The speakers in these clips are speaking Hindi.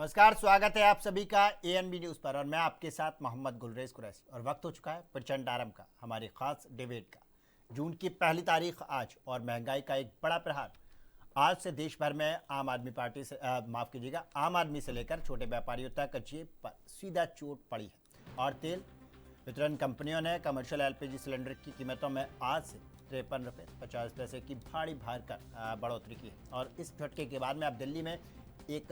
नमस्कार, स्वागत है आप सभी का एएनबी न्यूज़ पर और मैं आपके साथ मोहम्मद गुलरेज कुरैशी। और वक्त हो चुका है प्रचंड आरंभ का, हमारी खास डिबेट का। जून की पहली तारीख आज और महंगाई का एक बड़ा प्रहार। आज से देश भर में आम आदमी पार्टी से माफ़ कीजिएगा, आम आदमी से लेकर छोटे व्यापारियों तक जेब पर सीधा चोट पड़ी है। और तेल वितरण कंपनियों ने कमर्शियल एलपीजी सिलेंडर की कीमतों में आज से 53 रुपये 50 पैसे की भारी भरकर बढ़ोतरी की है। और इस झटके के बाद में अब दिल्ली में एक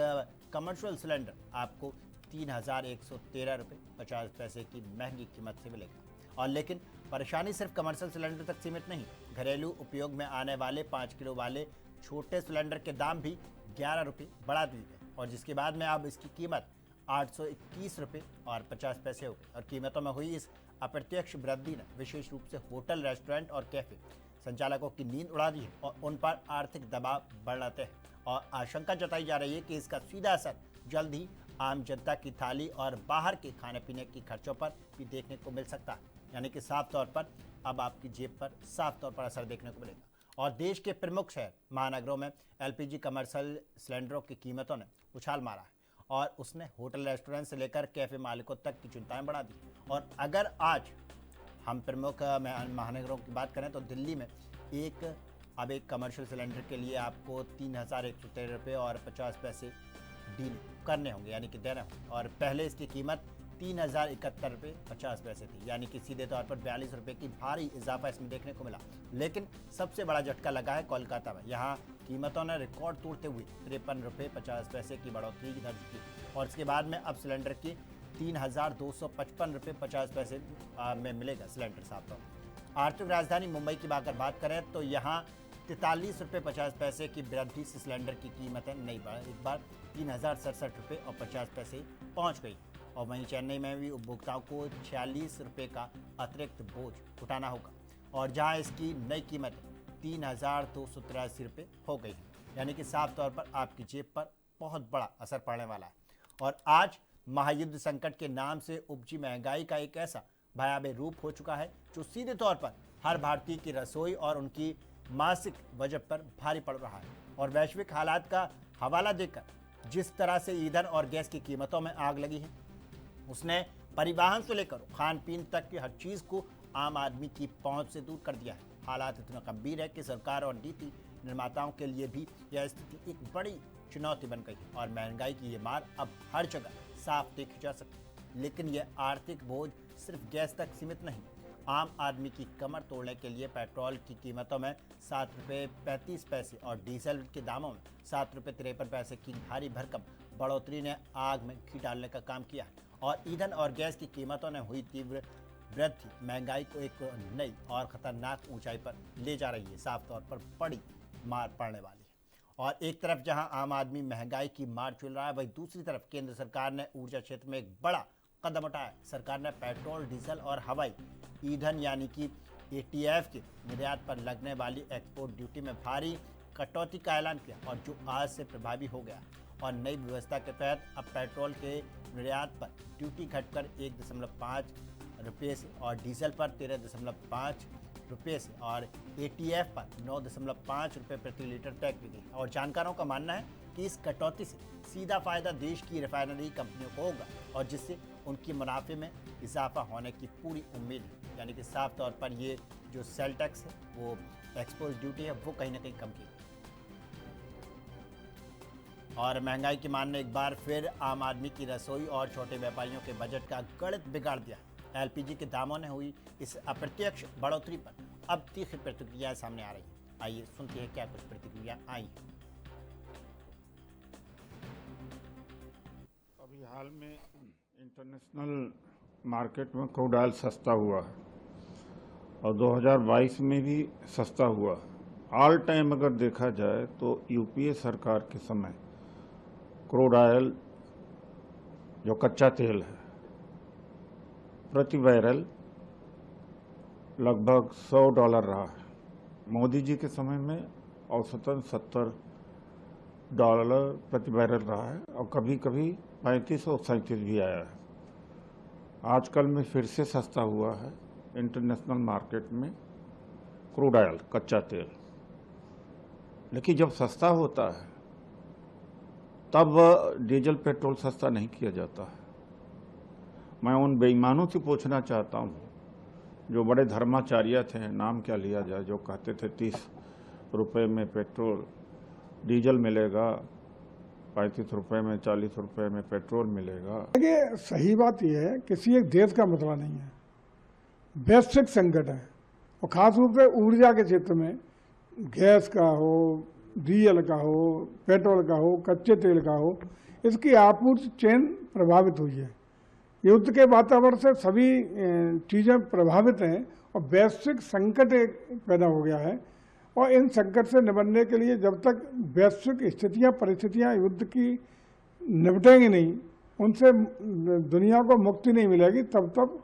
कमर्शियल सिलेंडर आपको 3,113 रुपये 50 पैसे की महंगी कीमत से मिलेगा। और लेकिन परेशानी सिर्फ कमर्शियल सिलेंडर तक सीमित नहीं। घरेलू उपयोग में आने वाले 5 किलो वाले छोटे सिलेंडर के दाम भी 11 रुपये बढ़ा दिए गए और जिसके बाद में अब इसकी कीमत 821 रुपये और 50 पैसे हो गई। और कीमतों में हुई इस अप्रत्यक्ष वृद्धि ने विशेष रूप से होटल, रेस्टोरेंट और कैफे संचालकों की नींद उड़ा दी है और उन पर आर्थिक दबाव बढ़ाते हैं। और आशंका जताई जा रही है कि इसका सीधा असर जल्द ही आम जनता की थाली और बाहर के खाने पीने की खर्चों पर भी देखने को मिल सकता है। यानी कि साफ तौर पर अब आपकी जेब पर साफ तौर पर असर देखने को मिलेगा। और देश के प्रमुख शहर महानगरों में एलपीजी कमर्शियल सिलेंडरों की कीमतों ने उछाल मारा है और उसने होटल, रेस्टोरेंट से लेकर कैफे मालिकों तक की चिंताएं बढ़ा दी। और अगर आज हम प्रमुख महानगरों की बात करें तो दिल्ली में अब एक कमर्शियल सिलेंडर के लिए आपको 3,113 रुपये और 50 पैसे डील करने होंगे, यानी कि देना होंगे। और पहले इसकी कीमत 3,071 रुपये 50 पैसे थी, यानी कि सीधे तौर पर 42 रुपये की भारी इजाफा इसमें देखने को मिला। लेकिन सबसे बड़ा झटका लगा है कोलकाता में। यहाँ कीमतों ने रिकॉर्ड तोड़ते हुए 53 रुपये 50 पैसे की बढ़ोतरी दर्ज की और इसके बाद में अब सिलेंडर की 3,255 रुपये 50 पैसे में मिलेगा सिलेंडर साफ तौर पर। आर्थिक राजधानी मुंबई की अगर बात करें तो यहाँ 43 रुपये 50 पैसे की वृद्धि से सिलेंडर की कीमतें नई बार एक बार 3,067 रुपये और 50 पैसे पहुंच गई। और वहीं चेन्नई में भी उपभोक्ताओं को 46 रुपये का अतिरिक्त बोझ उठाना होगा और जहां इसकी नई कीमत 3,283 रुपये हो गई है। यानी कि साफ तौर पर आपकी जेब पर बहुत बड़ा असर पड़ने वाला है। और आज महायुद्ध संकट के नाम से उपजी महंगाई का एक ऐसा भयावह रूप हो चुका है जो सीधे तौर पर हर भारतीय की रसोई और उनकी मासिक बजट पर भारी पड़ रहा है। और वैश्विक हालात का हवाला देकर जिस तरह से ईंधन और गैस की कीमतों में आग लगी है, उसने परिवहन से लेकर खान पीन तक की हर चीज़ को आम आदमी की पहुंच से दूर कर दिया है। हालात इतना गंभीर है कि सरकार और नीति निर्माताओं के लिए भी यह स्थिति एक बड़ी चुनौती बन गई है और महंगाई की ये मार अब हर जगह साफ देखी जा सकती है। लेकिन यह आर्थिक बोझ सिर्फ गैस तक सीमित नहीं। आम आदमी की कमर तोड़ने के लिए पेट्रोल की कीमतों में 7 रुपये 35 पैसे और डीजल के दामों में 7 रुपये 53 पैसे की भारी भरकम बढ़ोतरी ने आग में घी डालने का काम किया है। और ईंधन और गैस की कीमतों ने हुई तीव्र वृद्धि महंगाई को एक नई और खतरनाक ऊंचाई पर ले जा रही है। साफ तौर पर बड़ी मार पड़ने वाली है। और एक तरफ जहां आम आदमी महंगाई की मार झेल रहा है, वहीं दूसरी तरफ केंद्र सरकार ने ऊर्जा क्षेत्र में एक बड़ा कदम उठाया। सरकार ने पेट्रोल, डीजल और हवाई ईंधन यानी कि एटीएफ के निर्यात पर लगने वाली एक्सपोर्ट ड्यूटी में भारी कटौती का ऐलान किया और जो आज से प्रभावी हो गया। और नई व्यवस्था के तहत अब पेट्रोल के निर्यात पर ड्यूटी घटकर 1.5 रुपये से और डीजल पर 13.5 रुपये से और एटीएफ पर 9.5 रुपये प्रति लीटर तय की गई। और जानकारों का मानना है कि इस कटौती से सीधा फायदा देश की रिफाइनरी कंपनियों को होगा और जिससे उनकी मुनाफे में इजाफा होने की पूरी उम्मीद है। यानी कि साफ तौर पर ये जो सेल टैक्स है, वो एक्सपोर्ट ड्यूटी है, वो कहीं ना कहीं कम की। और महंगाई की मार ने एक बार फिर आम आदमी की रसोई और छोटे व्यापारियों के बजट का गणित बिगाड़ दिया। एलपीजी के दामों ने हुई इस अप्रत्यक्ष बढ़ोतरी पर अब तीखी प्रतिक्रियाएं सामने आ रही हैं। आइए सुनते हैं क्या कुछ प्रतिक्रिया आई हैं। अभी हाल में इंटरनेशनल मार्केट में क्रूड ऑयल सस्ता हुआ है और 2022 में भी सस्ता हुआ। ऑल टाइम अगर देखा जाए तो यूपीए सरकार के समय क्रूड ऑयल जो कच्चा तेल है प्रति बैरल लगभग $100 रहा है। मोदी जी के समय में औसतन $70 प्रति बैरल रहा है और कभी कभी 35 और 37 भी आया है। आजकल में फिर से सस्ता हुआ है इंटरनेशनल मार्केट में क्रूड ऑयल, कच्चा तेल। लेकिन जब सस्ता होता है तब डीजल पेट्रोल सस्ता नहीं किया जाता है। मैं उन बेईमानों से पूछना चाहता हूँ जो बड़े धर्माचार्य थे, नाम क्या लिया जाए, जो कहते थे 30 रुपये में पेट्रोल डीजल मिलेगा, 35 रुपये में, 40 रुपये में पेट्रोल मिलेगा। देखिए, सही बात यह है किसी एक देश का मसला नहीं है, वैश्विक संकट है और खास रूप से ऊर्जा के क्षेत्र में गैस का हो, डीजल का हो, पेट्रोल का हो, कच्चे तेल का हो, इसकी आपूर्ति चेन प्रभावित हुई है। युद्ध के वातावरण से सभी चीज़ें प्रभावित हैं और वैश्विक संकट एक पैदा हो गया है और इन संकट से निपटने के लिए जब तक वैश्विक स्थितियां, परिस्थितियां युद्ध की निपटेंगी नहीं, उनसे दुनिया को मुक्ति नहीं मिलेगी, तब तक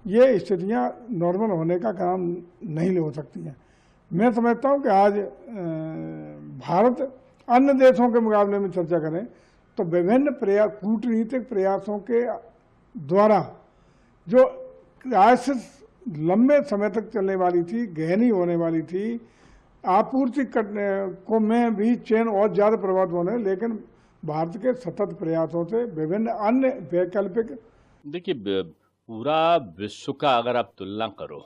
ये स्थितियां नॉर्मल होने का काम नहीं हो सकती हैं। मैं समझता हूं कि आज भारत अन्य देशों के मुकाबले में चर्चा करें तो विभिन्न कूटनीतिक प्रयासों के द्वारा जो आज से लंबे समय तक चलने वाली थी, गहनी होने वाली थी, आपूर्ति करने को में भी चेन और ज़्यादा प्रभावित होने, लेकिन भारत के सतत प्रयासों से विभिन्न अन्य वैकल्पिक। देखिए, पूरा विश्व का अगर आप तुलना करो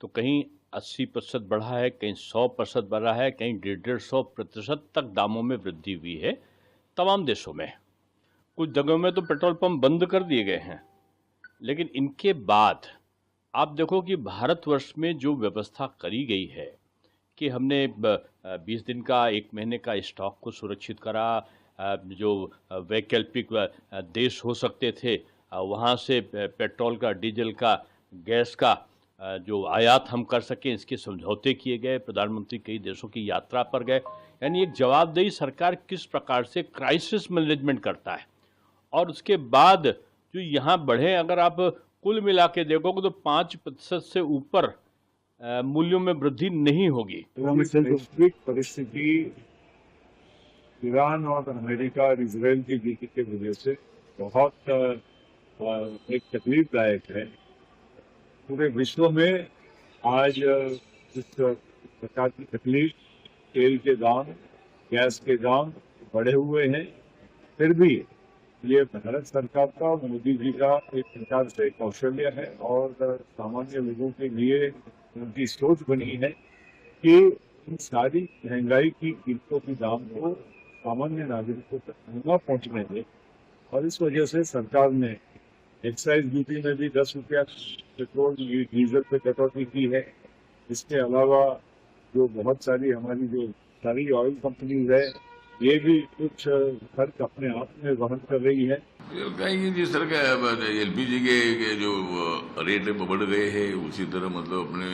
तो कहीं 80% बढ़ा है, कहीं 100% बढ़ा है, कहीं 150% तक दामों में वृद्धि हुई है तमाम देशों में। कुछ जगहों में तो पेट्रोल पंप बंद कर दिए गए हैं। लेकिन इनके बाद आप देखो कि भारतवर्ष में जो व्यवस्था करी गई है कि हमने 20 दिन का, 1 महीने का स्टॉक को सुरक्षित करा, जो वैकल्पिक देश हो सकते थे वहाँ से पेट्रोल का, डीजल का, गैस का जो आयात हम कर सकें, इसके समझौते किए गए। प्रधानमंत्री कई देशों की यात्रा पर गए। यानी एक जवाबदेही सरकार किस प्रकार से क्राइसिस मैनेजमेंट करता है। और उसके बाद जो यहाँ बढ़े, अगर आप कुल मिला के देखोगे तो 5% से ऊपर मूल्यों में वृद्धि नहीं होगी। वैश्विक परिस्थिति ईरान और अमेरिका और इजराइल की जीत की वजह से बहुत एक तकलीफदायक है। पूरे विश्व में आज इस प्रकार की तकलीफ, तेल के दाम, गैस के दाम बढ़े हुए हैं। फिर भी ये भारत सरकार का, मोदी जी का एक प्रकार से कौशल्य है और सामान्य लोगों के लिए उनकी सोच बनी है कि इन सारी महंगाई की कीमतों के दाम को सामान्य नागरिकों तक न पहुंचने दें। और इस वजह से सरकार ने एक्साइज ड्यूटी में भी 10 रुपया पेट्रोल डीजल पे कटौती की है। इसके अलावा जो बहुत सारी हमारी जो सारी ऑयल कंपनीज है, ये भी कुछ खर्च अपने आप में वहन कर रही है। कहीं जिस तरह का एलपीजी के जो रेट बढ़ गए हैं, उसी तरह मतलब अपने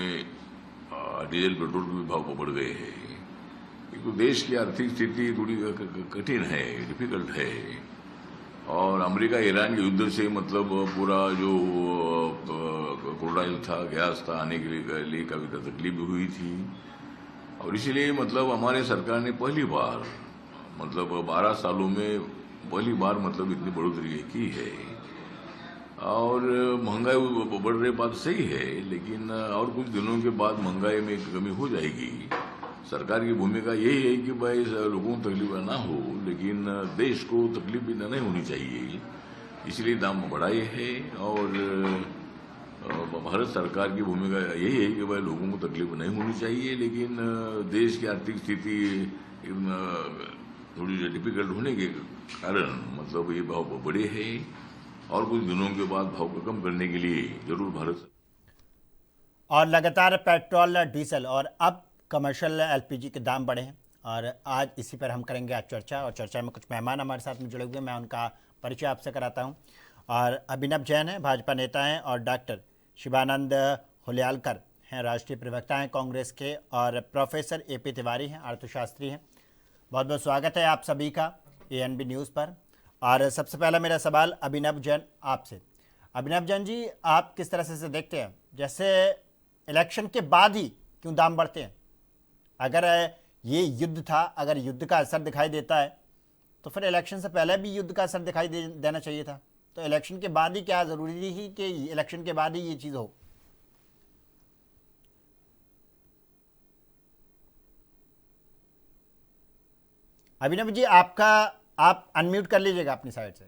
डीजल पेट्रोल के भी भाव बढ़ गए हैं। तो देश की आर्थिक स्थिति थोड़ी कठिन है, डिफिकल्ट है। और अमेरिका ईरान के युद्ध से मतलब पूरा जो क्रूड ऑयल था, गैस था, आने के लिए काफी तकलीफ हुई थी। और इसीलिए मतलब हमारे सरकार ने पहली बार मतलब 12 सालों में पहली बार मतलब इतनी बढ़ोतरी की है। और महंगाई बढ़ रही बात सही है, लेकिन और कुछ दिनों के बाद महंगाई में कमी हो जाएगी। सरकार की भूमिका यही है कि भाई लोगों को तकलीफ ना हो, लेकिन देश को तकलीफ भी नहीं होनी चाहिए, इसलिए दाम बढ़ाए हैं। और भारत सरकार की भूमिका यही है कि भाई लोगों को तकलीफ नहीं होनी चाहिए, लेकिन देश की आर्थिक स्थिति थोड़ी डिफिकल्ट होने के कारण मतलब ये भाव बढ़े हैं। और कुछ दिनों के बाद भाव को कम करने के लिए जरूर भारत। और लगातार पेट्रोल, डीजल और अब कमर्शियल एलपीजी के दाम बढ़े हैं और आज इसी पर हम करेंगे आज चर्चा। और चर्चा में कुछ मेहमान हमारे साथ में जुड़े हुए हैं, मैं उनका परिचय आपसे कराता हूं। और अभिनव जैन हैं, भाजपा नेता हैं, और डॉक्टर शिवानंद हुलियालकर हैं, राष्ट्रीय प्रवक्ता हैं कांग्रेस के, और प्रोफेसर एपी तिवारी हैं, अर्थशास्त्री हैं। बहुत बहुत स्वागत है आप सभी का एएनबी न्यूज़ पर। और सबसे पहला मेरा सवाल अभिनव जैन आपसे। अभिनव जैन जी, आप किस तरह से देखते हैं, जैसे इलेक्शन के बाद ही क्यों दाम बढ़ते हैं? अगर ये युद्ध था, अगर युद्ध का असर दिखाई देता है तो फिर इलेक्शन से पहले भी युद्ध का असर दिखाई देना चाहिए था। तो इलेक्शन के बाद ही क्या ज़रूरी ही कि इलेक्शन के बाद ही ये चीज़ हो? अभिनव जी, आपका आप अनम्यूट कर लीजिएगा अपनी साइड से।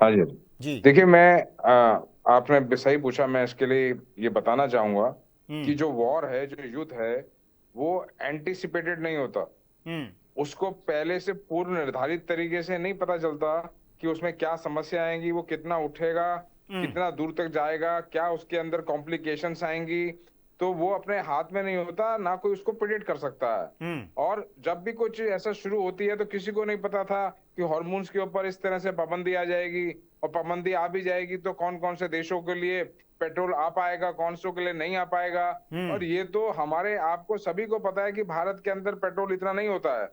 हाँ जी। जी। देखिए आपने सही पूछा। मैं इसके लिए ये बताना चाहूंगा कि जो वॉर है, जो युद्ध है, वो एंटिसिपेटेड नहीं होता। उसको पहले से पूर्व निर्धारित तरीके से नहीं पता चलता कि उसमें क्या समस्या आएंगी, वो कितना उठेगा, कितना दूर तक जाएगा, क्या उसके अंदर कॉम्प्लिकेशंस आएंगी। तो वो अपने हाथ में नहीं होता, ना कोई उसको प्रिडिक्ट कर सकता है। और जब भी कुछ ऐसा शुरू होती है तो किसी को नहीं पता था कि हार्मोन्स के ऊपर इस तरह से पाबंदी आ जाएगी, और पाबंदी आ भी जाएगी तो कौन कौन से देशों के लिए पेट्रोल आ पाएगा, कौन सो के लिए नहीं आ पाएगा। और ये तो हमारे आपको सभी को पता है कि भारत के अंदर पेट्रोल इतना नहीं होता है।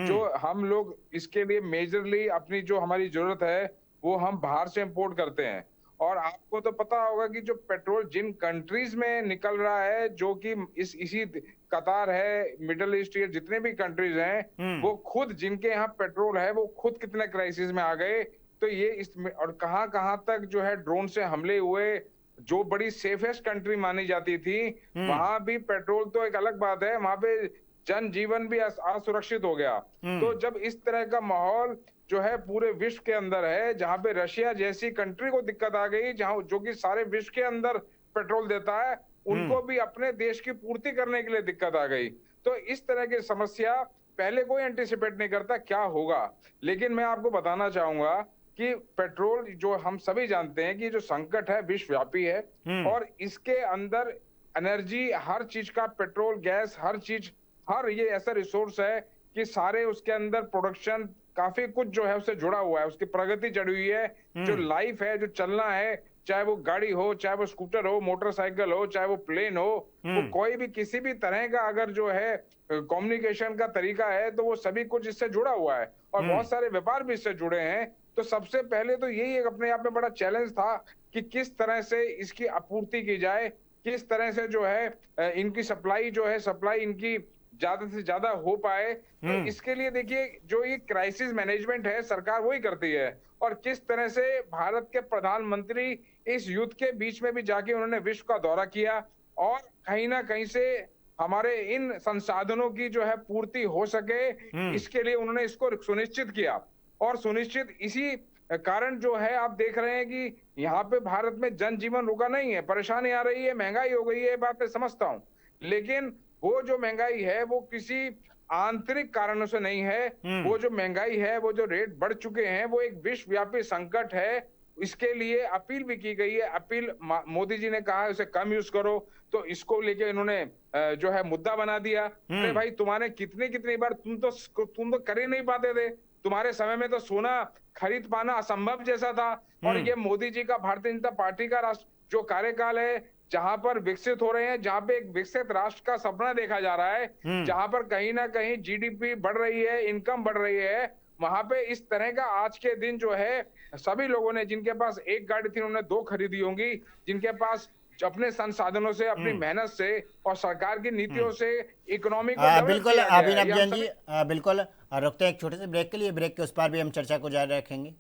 जो हम लोग इसके लिए मेजरली अपनी जो हमारी जरूरत है वो हम बाहर से इंपोर्ट करते हैं। और आपको तो पता होगा कि जो पेट्रोल जिन कंट्रीज में निकल रहा है, जो कि इसी कतार है, मिडिल ईस्ट, ये जितने भी कंट्रीज हैं, वो खुद जिनके यहाँ पेट्रोल है वो खुद कितने क्राइसिस में आ गए। तो ये इसमें और कहां कहां तक जो है ड्रोन से हमले हुए। जो बड़ी सेफेस्ट कंट्री मानी जाती थी वहां भी पेट्रोल तो एक अलग बात है, वहां पे जनजीवन भी असुरक्षित हो गया। तो जब इस तरह का माहौल जो है पूरे विश्व के अंदर है, जहां पे रशिया जैसी कंट्री को दिक्कत आ गई, जहां जो कि सारे विश्व के अंदर पेट्रोल देता है, उनको भी अपने देश की पूर्ति करने के लिए दिक्कत आ गई। तो इस तरह की समस्या पहले कोई एंटिसिपेट नहीं करता क्या होगा। लेकिन मैं आपको बताना चाहूंगा कि पेट्रोल, जो हम सभी जानते हैं कि जो संकट है विश्वव्यापी है, और इसके अंदर एनर्जी, हर चीज का, पेट्रोल, गैस, हर चीज, हर ये ऐसा रिसोर्स है कि सारे उसके अंदर प्रोडक्शन, काफी कुछ जो है उससे जुड़ा हुआ है, उसकी प्रगति जड़ी हुई है। जो लाइफ है, जो चलना है, चाहे वो गाड़ी हो, चाहे वो स्कूटर हो, मोटरसाइकिल हो, चाहे वो प्लेन हो, वो कोई भी किसी भी तरह का अगर जो है कम्युनिकेशन का तरीका है, तो वो सभी कुछ इससे जुड़ा हुआ है। और बहुत सारे व्यापार भी इससे जुड़े हैं। तो सबसे पहले तो यही एक अपने आप में बड़ा चैलेंज था कि किस तरह से इसकी आपूर्ति की जाए, किस तरह से जो है इनकी सप्लाई जो है, सप्लाई इनकी ज्यादा से ज्यादा हो पाए। तो इसके लिए देखिए, जो ये क्राइसिस मैनेजमेंट है, सरकार वही करती है। और किस तरह से भारत के प्रधानमंत्री इस युद्ध के बीच में भी जाके उन्होंने विश्व का दौरा किया, और कहीं ना कहीं से हमारे इन संसाधनों की जो है पूर्ति हो सके, इसके लिए उन्होंने इसको सुनिश्चित किया। और सुनिश्चित इसी कारण जो है आप देख रहे हैं कि यहाँ पे भारत में जनजीवन रुका नहीं है, परेशानी आ रही है, महंगाई हो गई है, बात मैं समझता हूँ। लेकिन वो जो महंगाई है वो किसी आंतरिक कारणों से नहीं है। वो जो महंगाई है, वो जो रेट बढ़ चुके हैं, वो एक विश्वव्यापी संकट है। इसके लिए अपील भी की गई है। अपील मोदी जी ने कहा है उसे कम यूज करो, तो इसको लेके इन्होंने जो है मुद्दा बना दिया। अरे भाई, तुम्हारे कितनी बार तुम तो कर ही नहीं पाते थे। तुम्हारे समय में तो सोना खरीद पाना असंभव जैसा था। और ये मोदी जी का, भारतीय जनता पार्टी का जो कार्यकाल है, जहां पर विकसित हो रहे हैं, जहां पे एक विकसित राष्ट्र का सपना देखा जा रहा है, जहां पर कहीं ना कहीं जीडीपी बढ़ रही है, इनकम बढ़ रही है, वहां पे इस तरह का आज के दिन जो है, सभी लोगों ने, जिनके पास एक गाड़ी थी उन्होंने 2 खरीदी होंगी, जिनके पास अपने संसाधनों से, अपनी मेहनत से और सरकार की नीतियों से इकोनॉमी को डेवलप बिल्कुल किया गया है। अभिनव ये हम जैन सभी- जी, बिल्कुल रुकते हैं एक छोटे से ब्रेक के लिए। ब्रेक के उस पार भी हम चर्चा को जारी रखेंगे।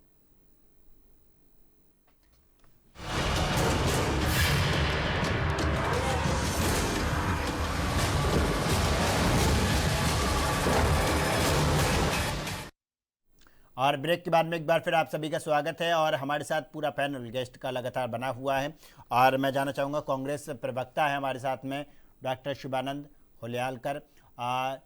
और ब्रेक के बाद में एक बार फिर आप सभी का स्वागत है। और हमारे साथ पूरा पैनल गेस्ट का लगातार बना हुआ है। और मैं जानना चाहूँगा, कांग्रेस प्रवक्ता है हमारे साथ में डॉक्टर शिवानंद हुल्यालकर।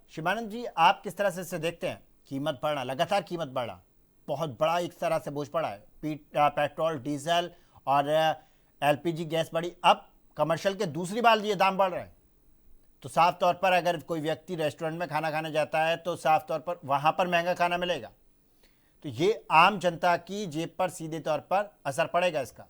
शिवानंद जी, आप किस तरह से इसे देखते हैं? कीमत बढ़ना, लगातार कीमत बढ़ना, बहुत बड़ा एक तरह से बोझ पड़ा है। पेट्रोल, डीजल और एलपीजी गैस बढ़ी, अब कमर्शियल के दूसरी बार ये दाम बढ़ रहे हैं। तो साफ तौर पर अगर कोई व्यक्ति रेस्टोरेंट में खाना खाने जाता है तो साफ तौर पर वहाँ पर महंगा खाना मिलेगा। तो ये आम जनता की जेब पर सीधे तौर पर असर पड़ेगा इसका।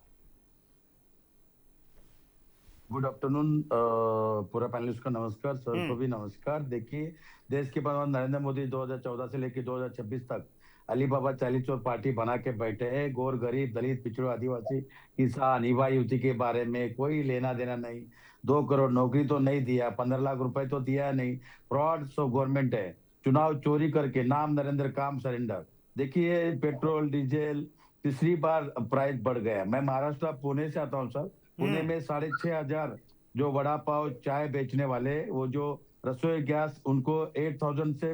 गुड आफ्टरनून पूरा पैनलिस्ट को नमस्कार, सर को भी नमस्कार। देखिए, देश के प्रधानमंत्री नरेंद्र मोदी 2014 से लेकर 2026 तक अलीबाबा 40 और पार्टी बना के बैठे हैं। गौर, गरीब, दलित, पिछड़े, आदिवासी, किसान, युवा, युवती के बारे में कोई लेना देना नहीं। 2 करोड़ नौकरी तो नहीं दिया, 15 लाख रुपए तो दिया नहीं। फ्रॉड ऑफ गवर्नमेंट है, चुनाव चोरी करके नाम नरेंद्र, काम सरेंडर। देखिए, पेट्रोल, डीजल तीसरी बार प्राइस बढ़ गया। मैं महाराष्ट्र पुणे से आता हूँ सर। पुणे में 6,500 जो वड़ा पाव चाय बेचने वाले, वो जो रसोई गैस उनको 8,000 से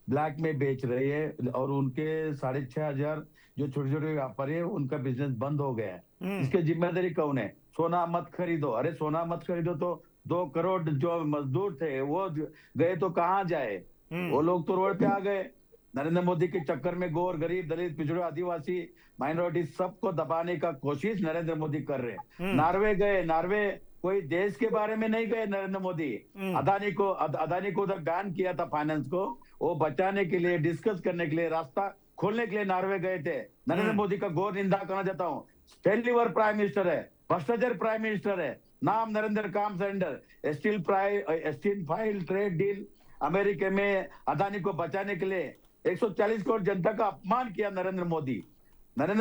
ब्लैक में बेच रही है, और उनके 6,500 जो छोटे छोटे व्यापारी है उनका बिजनेस बंद हो गया है। इसकी जिम्मेदारी कौन है? सोना मत खरीदो। अरे सोना मत खरीदो तो 2 करोड़ जो मजदूर थे वो गए तो कहाँ जाए? वो लोग तो रोड पे आ गए। नरेंद्र मोदी के चक्कर में गोर, गरीब, दलित, पिछड़े, आदिवासी, माइनॉरिटी सबको दबाने का कोशिश नरेंद्र मोदी कर रहे हैं। नॉर्वे गए, नॉर्वे कोई देश के बारे में नहीं गए नरेंद्र मोदी। अदानी को उधर बैन किया था फाइनेंस को, वो बचाने के लिए, डिस्कस करने के लिए, रास्ता खोलने के लिए नॉर्वे गए थे। नरेंद्र मोदी का घोर निंदा करना चाहता हूँ। फेल्यूर प्राइम मिनिस्टर है, भ्रष्टाचार प्राइम मिनिस्टर है। नाम नरेंद्र काम surrender. Steel file trade deal America में अदानी को बचाने के लिए 140 करोड़ जनता का अपमान किया नरेंद्र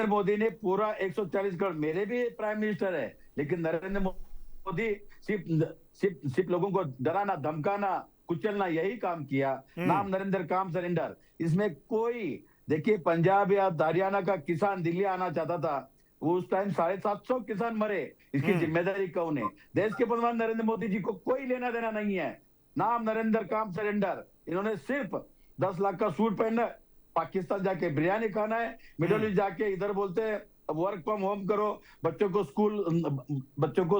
मोदी ने पूरा 140 करोड़। मेरे भी प्राइम मिनिस्टर है, लेकिन नरेंद्र मोदी सिर्फ लोगों को डराना, धमकाना, कुचलना, यही काम किया। नाम नरेंद्र काम सरेंडर। इसमें कोई, देखिए पंजाब या हरियाणा का किसान दिल्ली आना चाहता था, उस टाइम 750 किसान मरे। इसकी जिम्मेदारी कौन है? देश के प्रधानमंत्री नरेंद्र मोदी जी को कोई लेना देना नहीं है। नाम नरेंद्र काम सरेंडर। इन्होंने सिर्फ 10 लाख का सूट पहनना, पाकिस्तान जाके बिरयानी खाना है, मिडल ईस्ट जाके इधर बोलते हैं वर्क फ्रॉम होम करो, बच्चों को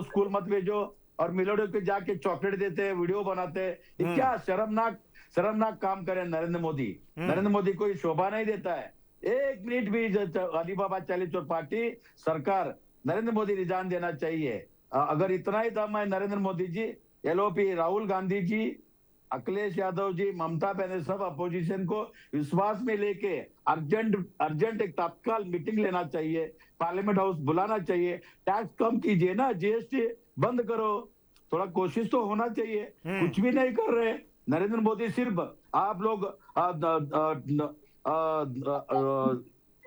स्कूल मत भेजो, और मिलोडियो पे जाके चॉकलेट देते हैं, वीडियो बनाते हैं। ये क्या शर्मनाक काम करे नरेंद्र मोदी। नरेंद्र मोदी को शोभा नहीं देता है। 1 मिनट भी अलीबाबा चालीस और पार्टी सरकार नरेंद्र मोदी रिजाइन देना चाहिए। अगर इतना ही दम है नरेंद्र मोदी जी, एलओपी राहुल गांधी जी, अखिलेश यादव जी, ममता बनर्जी, सब अपोजिशन को विश्वास में लेके अर्जेंट एक तत्काल मीटिंग लेना चाहिए, पार्लियामेंट हाउस बुलाना चाहिए। टैक्स कम कीजिए ना, जीएसटी बंद करो, थोड़ा कोशिश तो होना चाहिए। कुछ भी नहीं कर रहे नरेंद्र मोदी। सिर्फ आप लोग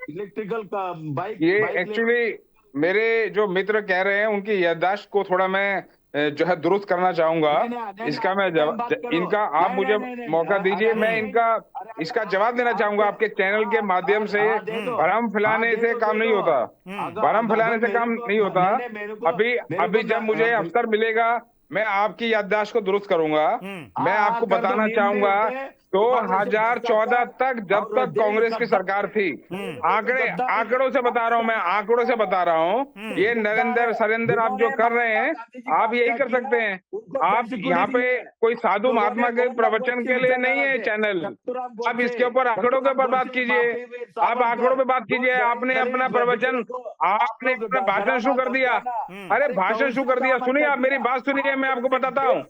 इलेक्ट्रिकल का बाइक, ये एक्चुअली मेरे जो मित्र कह रहे हैं उनकी याददाश्त को थोड़ा मैं जो है दुरुस्त करना चाहूंगा। इसका मैं इनका आप मुझे मौका दीजिए, मैं इसका जवाब देना चाहूंगा आपके चैनल के माध्यम से। भरम फैलाने से काम नहीं होता, भरम फैलाने से काम नहीं होता। अभी जब मुझे अवसर मिलेगा मैं आपकी याददाश्त को दुरुस्त करूंगा। मैं आपको बताना चाहूंगा 2014 तक, जब तक कांग्रेस की सरकार थी, आंकड़ों से बता रहा हूं मैं, आंकड़ों से बता रहा हूं, ये नरेंद्र सरेंद्र आप जो कर रहे हैं, आप यही कर सकते हैं। आप यहाँ पे कोई साधु महात्मा के प्रवचन के लिए नहीं है चैनल। आप इसके ऊपर आंकड़ों के ऊपर बात कीजिए, आप आंकड़ों पे बात कीजिए। आपने अपना प्रवचन, आपने अपना भाषण शुरू कर दिया। अरे भाषण शुरू कर दिया, सुनिए आप मेरी बात सुनिए, मैं आपको बताता हूँ।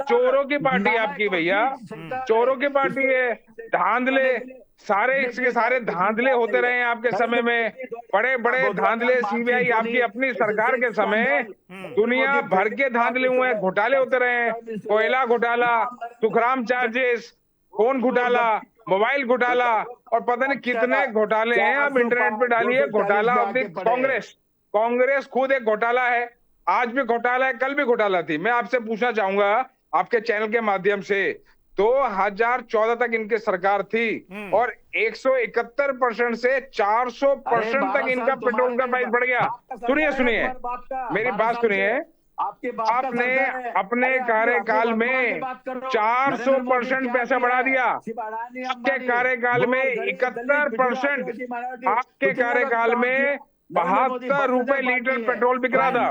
चोरों की पार्टी आपकी भैया, चोरों की पार्टी है। धांधले, सारे इसके सारे धांधले होते रहे हैं आपके समय में, बड़े बड़े धांधले। सीबीआई आपकी अपनी सरकार के समय दुनिया भर के धांधले हुए हैं, घोटाले होते रहे हैं। कोयला घोटाला, सुखराम चार्जेस, फोन घोटाला, मोबाइल घोटाला, और पता नहीं कितने घोटाले हैं। आप इंटरनेट पे डालिए घोटाला ऑफ द कांग्रेस। कांग्रेस खुद एक घोटाला है, आज भी घोटाला है, कल भी घोटाला थी। मैं आपसे पूछना चाहूंगा आपके चैनल के माध्यम से, 2014 तक इनकी सरकार थी और 171% से 400% तक इनका पेट्रोल का प्राइस बढ़ गया। सुनिए मेरी बात सुनिए। आपने अपने कार्यकाल में 400% पैसा बढ़ा दिया। आपके कार्यकाल में 71%, आपके कार्यकाल में 72 रुपए लीटर पेट्रोल बिक रहा था।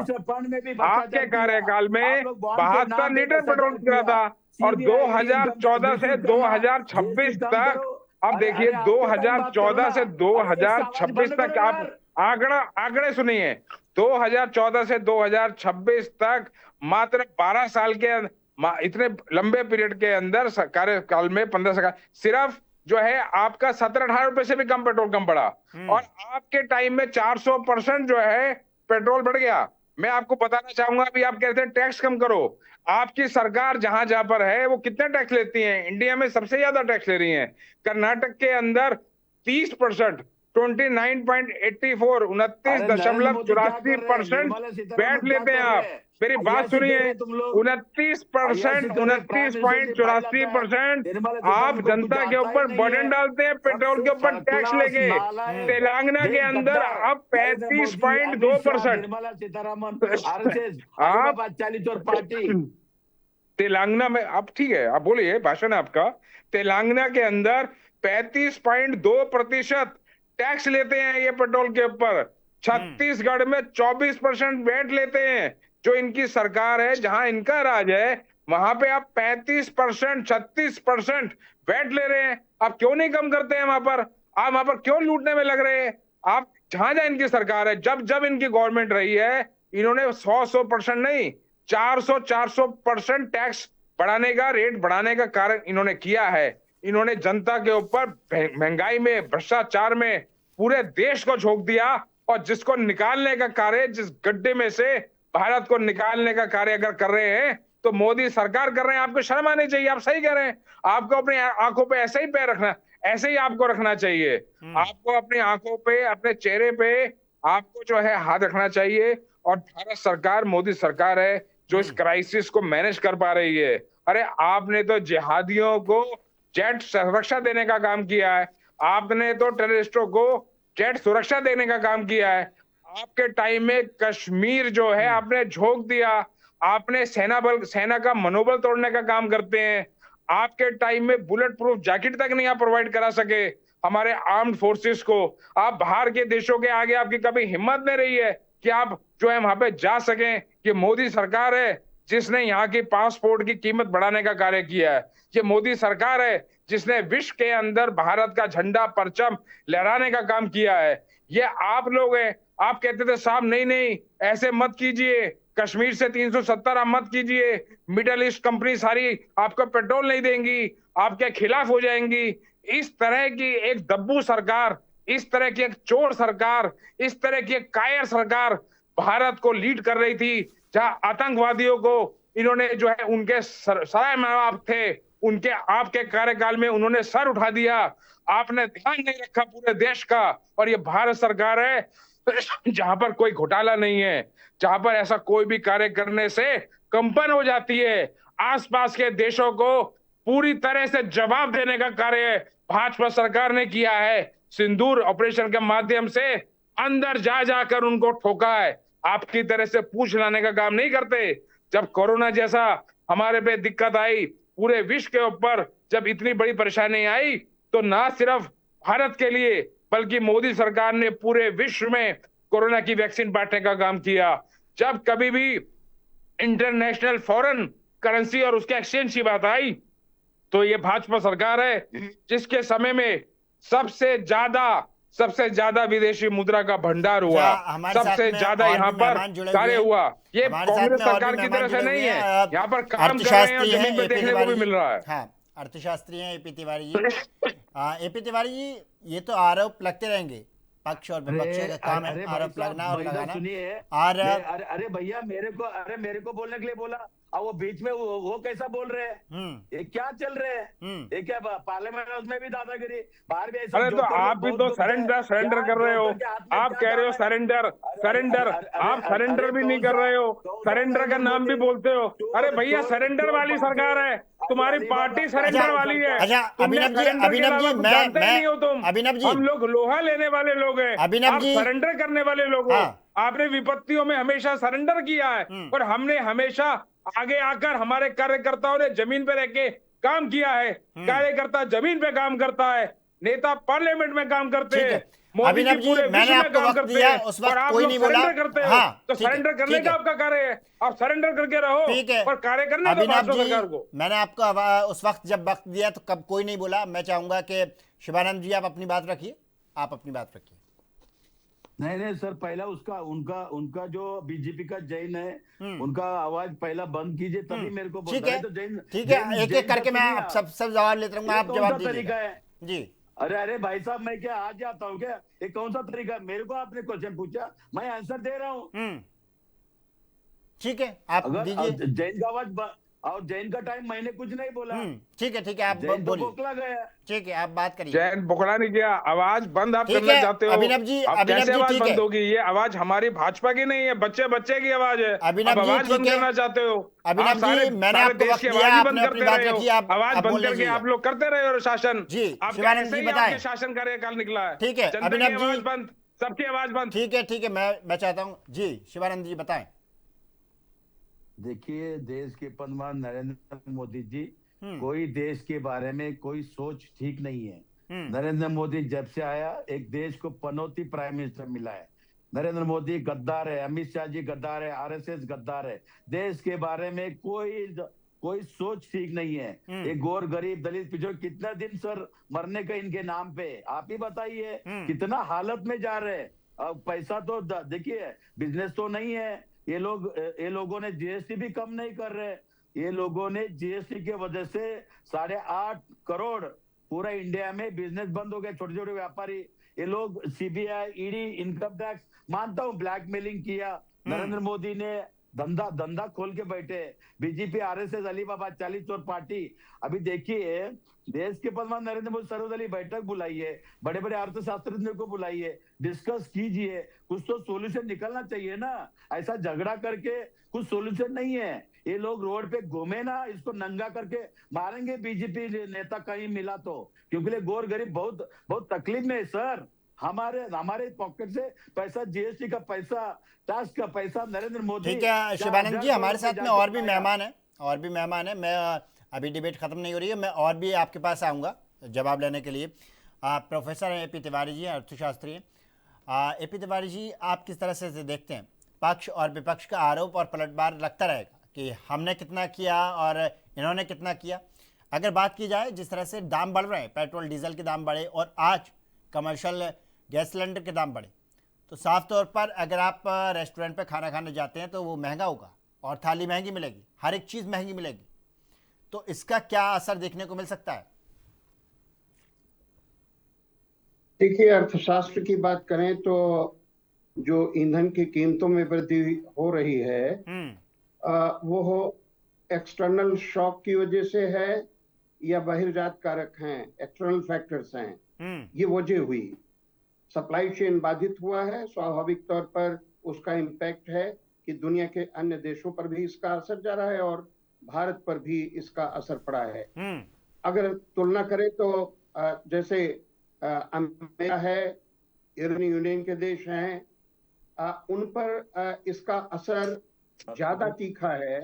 आपके कार्यकाल में 72 लीटर पेट्रोल बिक रहा था। और 2014 से 2026 तक, अब देखिए 2014 से 2026 तक आप आंकड़े सुनिए। 2014 से 2026 तक मात्र 12 साल के इतने लंबे पीरियड के अंदर कार्यकाल में 15 साल सिर्फ जो है आपका 17-18 रुपए से भी कम पेट्रोल कम पड़ा। और आपके टाइम में 400% जो है पेट्रोल बढ़ गया। मैं आपको बताना चाहूंगा, अभी आप कहते हैं टैक्स कम करो। आपकी सरकार जहां जहां पर है वो कितने टैक्स लेती है? इंडिया में सबसे ज्यादा टैक्स ले रही है। कर्नाटक के अंदर 30%, 29.84, 29.84% वैट लेते हैं आप। मेरी बात सुनिए, 29%, 29.84% आप जनता के ऊपर बर्डन डालते हैं पेट्रोल के ऊपर टैक्स लेके। तेलंगाना के अंदर अब 35.2%। तेलंगाना में, आप ठीक है आप बोलिए, भाषण है आपका। तेलंगाना के अंदर 35.2% टैक्स लेते हैं ये पेट्रोल के ऊपर। छत्तीसगढ़ में 24% वैट लेते हैं। जो इनकी सरकार है, जहां इनका राज है, वहां पे आप 35%, 36% वैट ले रहे हैं। आप क्यों नहीं कम करते हैं वहां पर? आप वहां पर क्यों लूटने में लग रहे हैं? आप जहां जहां इनकी सरकार है, जब जब इनकी गवर्नमेंट रही है, इन्होंने 100% नहीं, 400% टैक्स बढ़ाने का, रेट बढ़ाने का कारण इन्होंने किया है। इन्होंने जनता के ऊपर महंगाई में, भ्रष्टाचार में पूरे देश को झोंक दिया। और जिसको निकालने का कार्य, जिस गड्ढे में से भारत को निकालने का कार्य अगर कर रहे हैं तो मोदी सरकार कर रहे हैं। आपको शर्म आनी चाहिए। आप सही कह रहे हैं। आपको अपनी आंखों पे ऐसे ही पैर रखना, ऐसे ही आपको रखना चाहिए। आपको अपनी आंखों पे, अपने चेहरे पे आपको जो है हाथ रखना चाहिए। और भारत सरकार, मोदी सरकार है जो इस क्राइसिस को मैनेज कर पा रही है। अरे आपने तो जिहादियों को जेट सुरक्षा देने का काम किया है। आपने तो टेररिस्टों को जेट सुरक्षा देने का काम किया है। आपके टाइम में कश्मीर जो है आपने झोंक दिया। आपने सेना का मनोबल तोड़ने का काम करते हैं। आपके टाइम में बुलेट प्रूफ जैकेट तक नहीं आप प्रोवाइड करा सके हमारे आर्म्ड फोर्सेस को। आप बाहर के देशों के आगे आपकी कभी हिम्मत नहीं रही है कि आप जो है वहां पे जा सकें। ये मोदी सरकार है जिसने यहाँ की पासपोर्ट की कीमत बढ़ाने का कार्य किया है। ये मोदी सरकार है जिसने विश्व के अंदर भारत का झंडा, परचम लहराने का काम किया है। ये आप लोग हैं। आप कहते थे साहब नहीं नहीं ऐसे मत कीजिए, कश्मीर से 370 आप मत कीजिए, मिडल ईस्ट कंपनी सारी आपको पेट्रोल नहीं देंगी, आपके खिलाफ हो जाएंगी। इस तरह की एक दब्बू सरकार, इस तरह की एक चोर सरकार, इस तरह की एक कायर सरकार भारत को लीड कर रही थी, जहां आतंकवादियों को इन्होंने जो है उनके सराय माँ थे, उनके आपके कार्यकाल में उन्होंने सर उठा दिया। आपने ध्यान नहीं रखा पूरे देश का। और ये भारत सरकार है जहां पर कोई घोटाला नहीं है, जहां पर ऐसा कोई भी कार्य करने से कंपन हो जाती है। आसपास के देशों को पूरी तरह से जवाब देने का कार्य भाजपा सरकार ने किया है। सिंदूर ऑपरेशन के माध्यम से अंदर जा जाकर उनको ठोका है। आपकी तरह से पूछ लाने का काम नहीं करते। जब कोरोना जैसा हमारे पे दिक्कत आई, पूरे विश्व के ऊपर जब इतनी बड़ी परेशानी आई, तो ना सिर्फ भारत के लिए बल्कि मोदी सरकार ने पूरे विश्व में कोरोना की वैक्सीन बांटने का काम किया। जब कभी भी इंटरनेशनल फॉरेन करेंसी और उसके एक्सचेंज की बात आई, तो ये भाजपा सरकार है जिसके समय में सबसे ज्यादा विदेशी मुद्रा का भंडार हुआ, सबसे ज्यादा यहाँ पर कार्य हुआ। ये कांग्रेस सरकार की तरह से नहीं है। यहाँ पर काम कर रहे हैं और जमीन पे देखने को भी मिल रहा है। हाँ, अर्थशास्त्री हैं एपी तिवारी जी। एपी तिवारी जी, ये तो आरोप लगते रहेंगे, पक्ष और विपक्ष का काम है आरोप लगना और लगाना। और अरे भैया मेरे को बोलने के लिए बोला, और वो बीच में वो कैसा बोल रहे हैं? ये क्या चल रहे हैं? ये क्या पार्लियामेंट हाउस में भी दादागिरी, बाहर भी ऐसा? अरे तो आप भी तो सरेंडर कर रहे हो। आप कह रहे हो सरेंडर। आप सरेंडर भी नहीं कर रहे हो, सरेंडर का नाम भी बोलते हो। अरे भैया सरेंडर वाली सरकार है, तुम्हारी पार्टी सरेंडर वाली है। अभिनव जी, मैं हम लोग लोहा लेने वाले लोग हैं, आप सरेंडर करने वाले लोग हो। आपने विपत्तियों में हमेशा सरेंडर किया है और हमने हमेशा आगे आकर, हमारे कार्यकर्ताओं ने जमीन पे रह के काम किया है। कार्यकर्ता जमीन पे काम करता है, नेता पार्लियामेंट में काम करते हैं। अभिनव जी, मैंने आपको वक्त दिया, उस वक्त कोई नहीं बोला। हाँ, तो सरेंडर करने का आपका कार्य है, आप सरेंडर करके रहो। ठीक है, और कार्य करने का भाजपा सरकार को। मैंने आपको उस वक्त जब वक्त दिया तो कब कोई नहीं बोला। मैं चाहूंगा कि शिवानंद जी आप अपनी बात रखिए, आप अपनी बात रखिए। नहीं सर, पहला उनका जो बीजेपी का जैन है, उनका आवाज पहला बंद कीजिए, तभी मेरे को ठीक है। तो जैन, ठीक है, एक एक करके मैं सब जवाब लेता रहूंगा, आप जवाब दीजिए जी। अरे भाई साहब, मैं क्या आज आता हूँ क्या? ये कौन सा तरीका है? मेरे को आपने क्वेश्चन पूछा, मैं आंसर दे रहा हूँ। ठीक है, आप दीजिए। जैन का आवाज और जैन का टाइम मैंने कुछ नहीं बोला। ठीक है, आप बोलिए। ठीक है, आप बात करिए। जैन बोकला नहीं किया, आवाज बंद आप करना चाहते हो। अभिनव जी, कैसे आवाज बंद होगी? ये आवाज हमारी भाजपा की नहीं है, बच्चे की आवाज है। अभिनव जी, आवाज बंद करना चाहते हो? अभिनव जी, मैंने आपको वक्त दिया, आपने अपनी बात रखी, आप आवाज बंद करके आप लोग करते रहे हो शासन जी। आप शिवानंद जी बताएं। शासन कार्यकाल निकला है। ठीक है, अभिनव जी, आवाज बंद, सबकी आवाज बंद। ठीक है, मैं चाहता हूँ जी, शिवानंद जी बताएं। देखिए, देश के प्रधानमंत्री नरेंद्र मोदी जी, कोई देश के बारे में कोई सोच ठीक नहीं है। नरेंद्र मोदी जब से आया, एक देश को पनौती प्राइम मिनिस्टर मिला है। नरेंद्र मोदी गद्दार है, अमित शाह जी गद्दार है, आरएसएस गद्दार है। देश के बारे में कोई सोच ठीक नहीं है। एक गौर गरीब दलित पिछड़ कितना दिन सर मरने का इनके नाम पे, आप ही बताइए कितना हालत में जा रहे हैं। अब पैसा तो देखिए, बिजनेस तो नहीं है। ये लोगों ने जीएसटी भी कम नहीं कर रहे। ये लोगों ने जीएसटी के वजह से 8.5 करोड़ पूरा इंडिया में बिजनेस बंद हो गए, छोटे छोटे व्यापारी। ये लोग सीबीआई, ईडी, इनकम टैक्स, मानता हूं ब्लैकमेलिंग किया। नरेंद्र मोदी ने धंधा खोल के बैठे। बीजेपी, आरएसएस, अलीबाबा, चालीस चौर पार्टी। अभी देखिए, देश के प्रधानमंत्री नरेंद्र मोदी सर्वदलीय बैठक बुलाइए, बड़े बड़े अर्थशास्त्रज्ञों को बुलाइए, डिस्कस कीजिए, कुछ तो सोल्यूशन निकलना चाहिए ना। ऐसा झगड़ा करके कुछ सोल्यूशन नहीं है। ये लोग रोड पे घूमे ना, इसको नंगा करके मारेंगे बीजेपी नेता कहीं मिला तो, क्योंकि गोर गरीब बहुत बहुत तकलीफ में है सर। हमारे पॉकेट से पैसा, जीएसटी का पैसा, टैक्स का पैसा नरेंद्र मोदी। ठीक है शिवानंद जी, हमारे साथ में और भी मेहमान है। मैं अभी डिबेट खत्म नहीं हो रही है, मैं और भी आपके पास आऊँगा जवाब लेने के लिए। प्रोफेसर एपी तिवारी जी, अर्थशास्त्री हैं। एपी तिवारी जी, आप किस तरह से देखते हैं पक्ष और विपक्ष का आरोप और पलटवार लगता रहेगा कि हमने कितना किया और इन्होंने कितना किया? अगर बात की जाए जिस तरह से दाम बढ़ रहे हैं, पेट्रोल डीजल के दाम बढ़े और आज कमर्शियल गैस सिलेंडर के दाम बढ़े, तो साफ तौर पर अगर आप रेस्टोरेंट पे खाना खाने जाते हैं तो वो महंगा होगा और थाली महंगी मिलेगी, हर एक चीज़ महंगी मिलेगी। तो इसका क्या असर देखने को मिल सकता है? देखिए, अर्थशास्त्र की बात करें तो जो ईंधन की कीमतों में वृद्धि हो रही है वो एक्सटर्नल शॉक की वजह से है या बहिर्जात कारक हैं, एक्सटर्नल फैक्टर्स हैं। ये वजह हुई, सप्लाई चेन बाधित हुआ है, स्वाभाविक तौर पर उसका इम्पैक्ट है कि दुनिया के अन्य देशों पर भी इसका असर जा रहा है और भारत पर भी इसका असर पड़ा है। अगर तुलना करें तो जैसे अमेरिका है, यूरोपियन यूनियन के देश हैं, उन पर इसका असर ज्यादा तीखा है,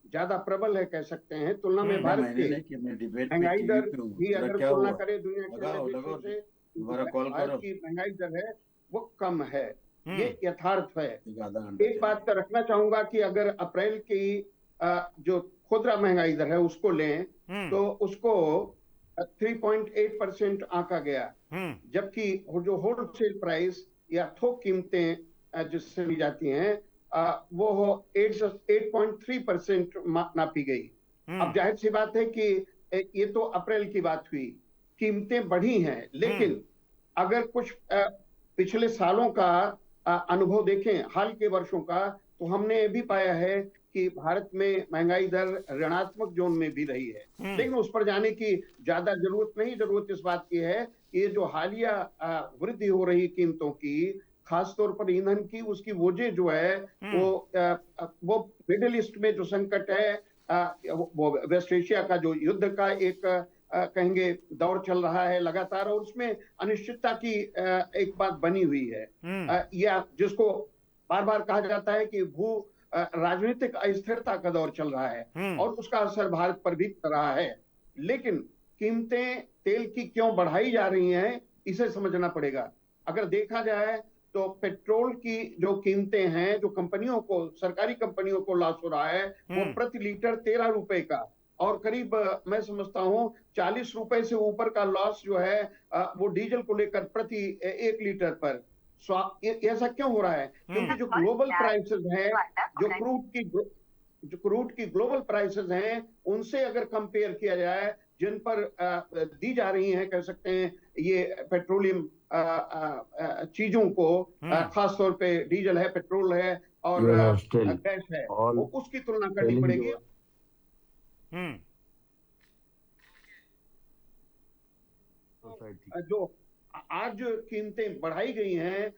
ज्यादा प्रबल है कह सकते हैं तुलना में भारत के। महंगाई दर भी अगर तुलना करें दुनिया के अन्य देशों से, भारत की महंगाई दर है वो कम है, ये यथार्थ है। एक बात तो रखना चाहूंगा कि अगर अप्रैल की जो खुदरा महंगाई दर है उसको लें तो उसको 3.8% आंका गया, जबकि जो होलसेल प्राइस या थोक कीमतें जिससे ली जाती हैं वो 8.3% नापी गई। अब जाहिर सी बात है कि ये तो अप्रैल की बात हुई, कीमतें बढ़ी हैं, लेकिन अगर कुछ पिछले सालों का अनुभव देखें, हाल के वर्षों का, तो हमने ये भी पाया है कि भारत में महंगाई दर ऋणात्मक जोन में भी रही है। लेकिन उस पर जाने की ज्यादा जरूरत नहीं। जरूरत इस बात की है कि ये जो हालिया वृद्धि हो रही कीमतों की, खासतौर पर ईंधन की, उसकी वजह जो है वो मिडिल ईस्ट में जो संकट है, वो वेस्ट एशिया का जो युद्ध का एक कहेंगे दौर चल रहा है लगातार, और उसमें अनिश्चितता की एक बात बनी हुई है, या जिसको बार बार कहा जाता है कि भू राजनीतिक अस्थिरता का दौर चल रहा है और उसका असर भारत पर भी कर रहा है। लेकिन कीमतें तेल की क्यों बढ़ाई जा रही हैं, इसे समझना पड़ेगा। अगर देखा जाए तो पेट्रोल की जो कीमतें हैं, जो कंपनियों को, सरकारी कंपनियों को लॉस हो रहा है, वो प्रति लीटर 13 रुपए का, और करीब मैं समझता हूं 40 रुपए से ऊपर का लॉस जो है वो डीजल को लेकर प्रति 1 लीटर पर। ऐसा क्यों हो रहा है? क्योंकि जो ग्लोबल प्राइसेस हैं, जो क्रूड की ग्लोबल प्राइसेस हैं, उनसे अगर कंपेयर किया जाए, जिन पर दी जा रही हैं, कह सकते हैं ये पेट्रोलियम चीजों को, खासतौर पे डीजल है, पेट्रोल है और गैस है, वो उसकी तुलना करनी पड़ेगी। जो आज कीमतें बढ़ाई गई हैं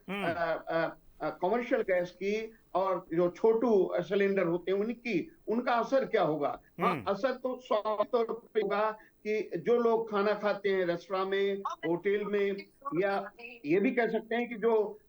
कमर्शियल गैस की और जो छोटू सिलेंडर होते हैं उनकी, उनका असर क्या होगा? हाँ, असर तो स्वाभाविक तौर पे होगा कि जो लोग खाना खाते हैं रेस्टोरेंट में, होटल में, या ये भी कह सकते हैं कि जो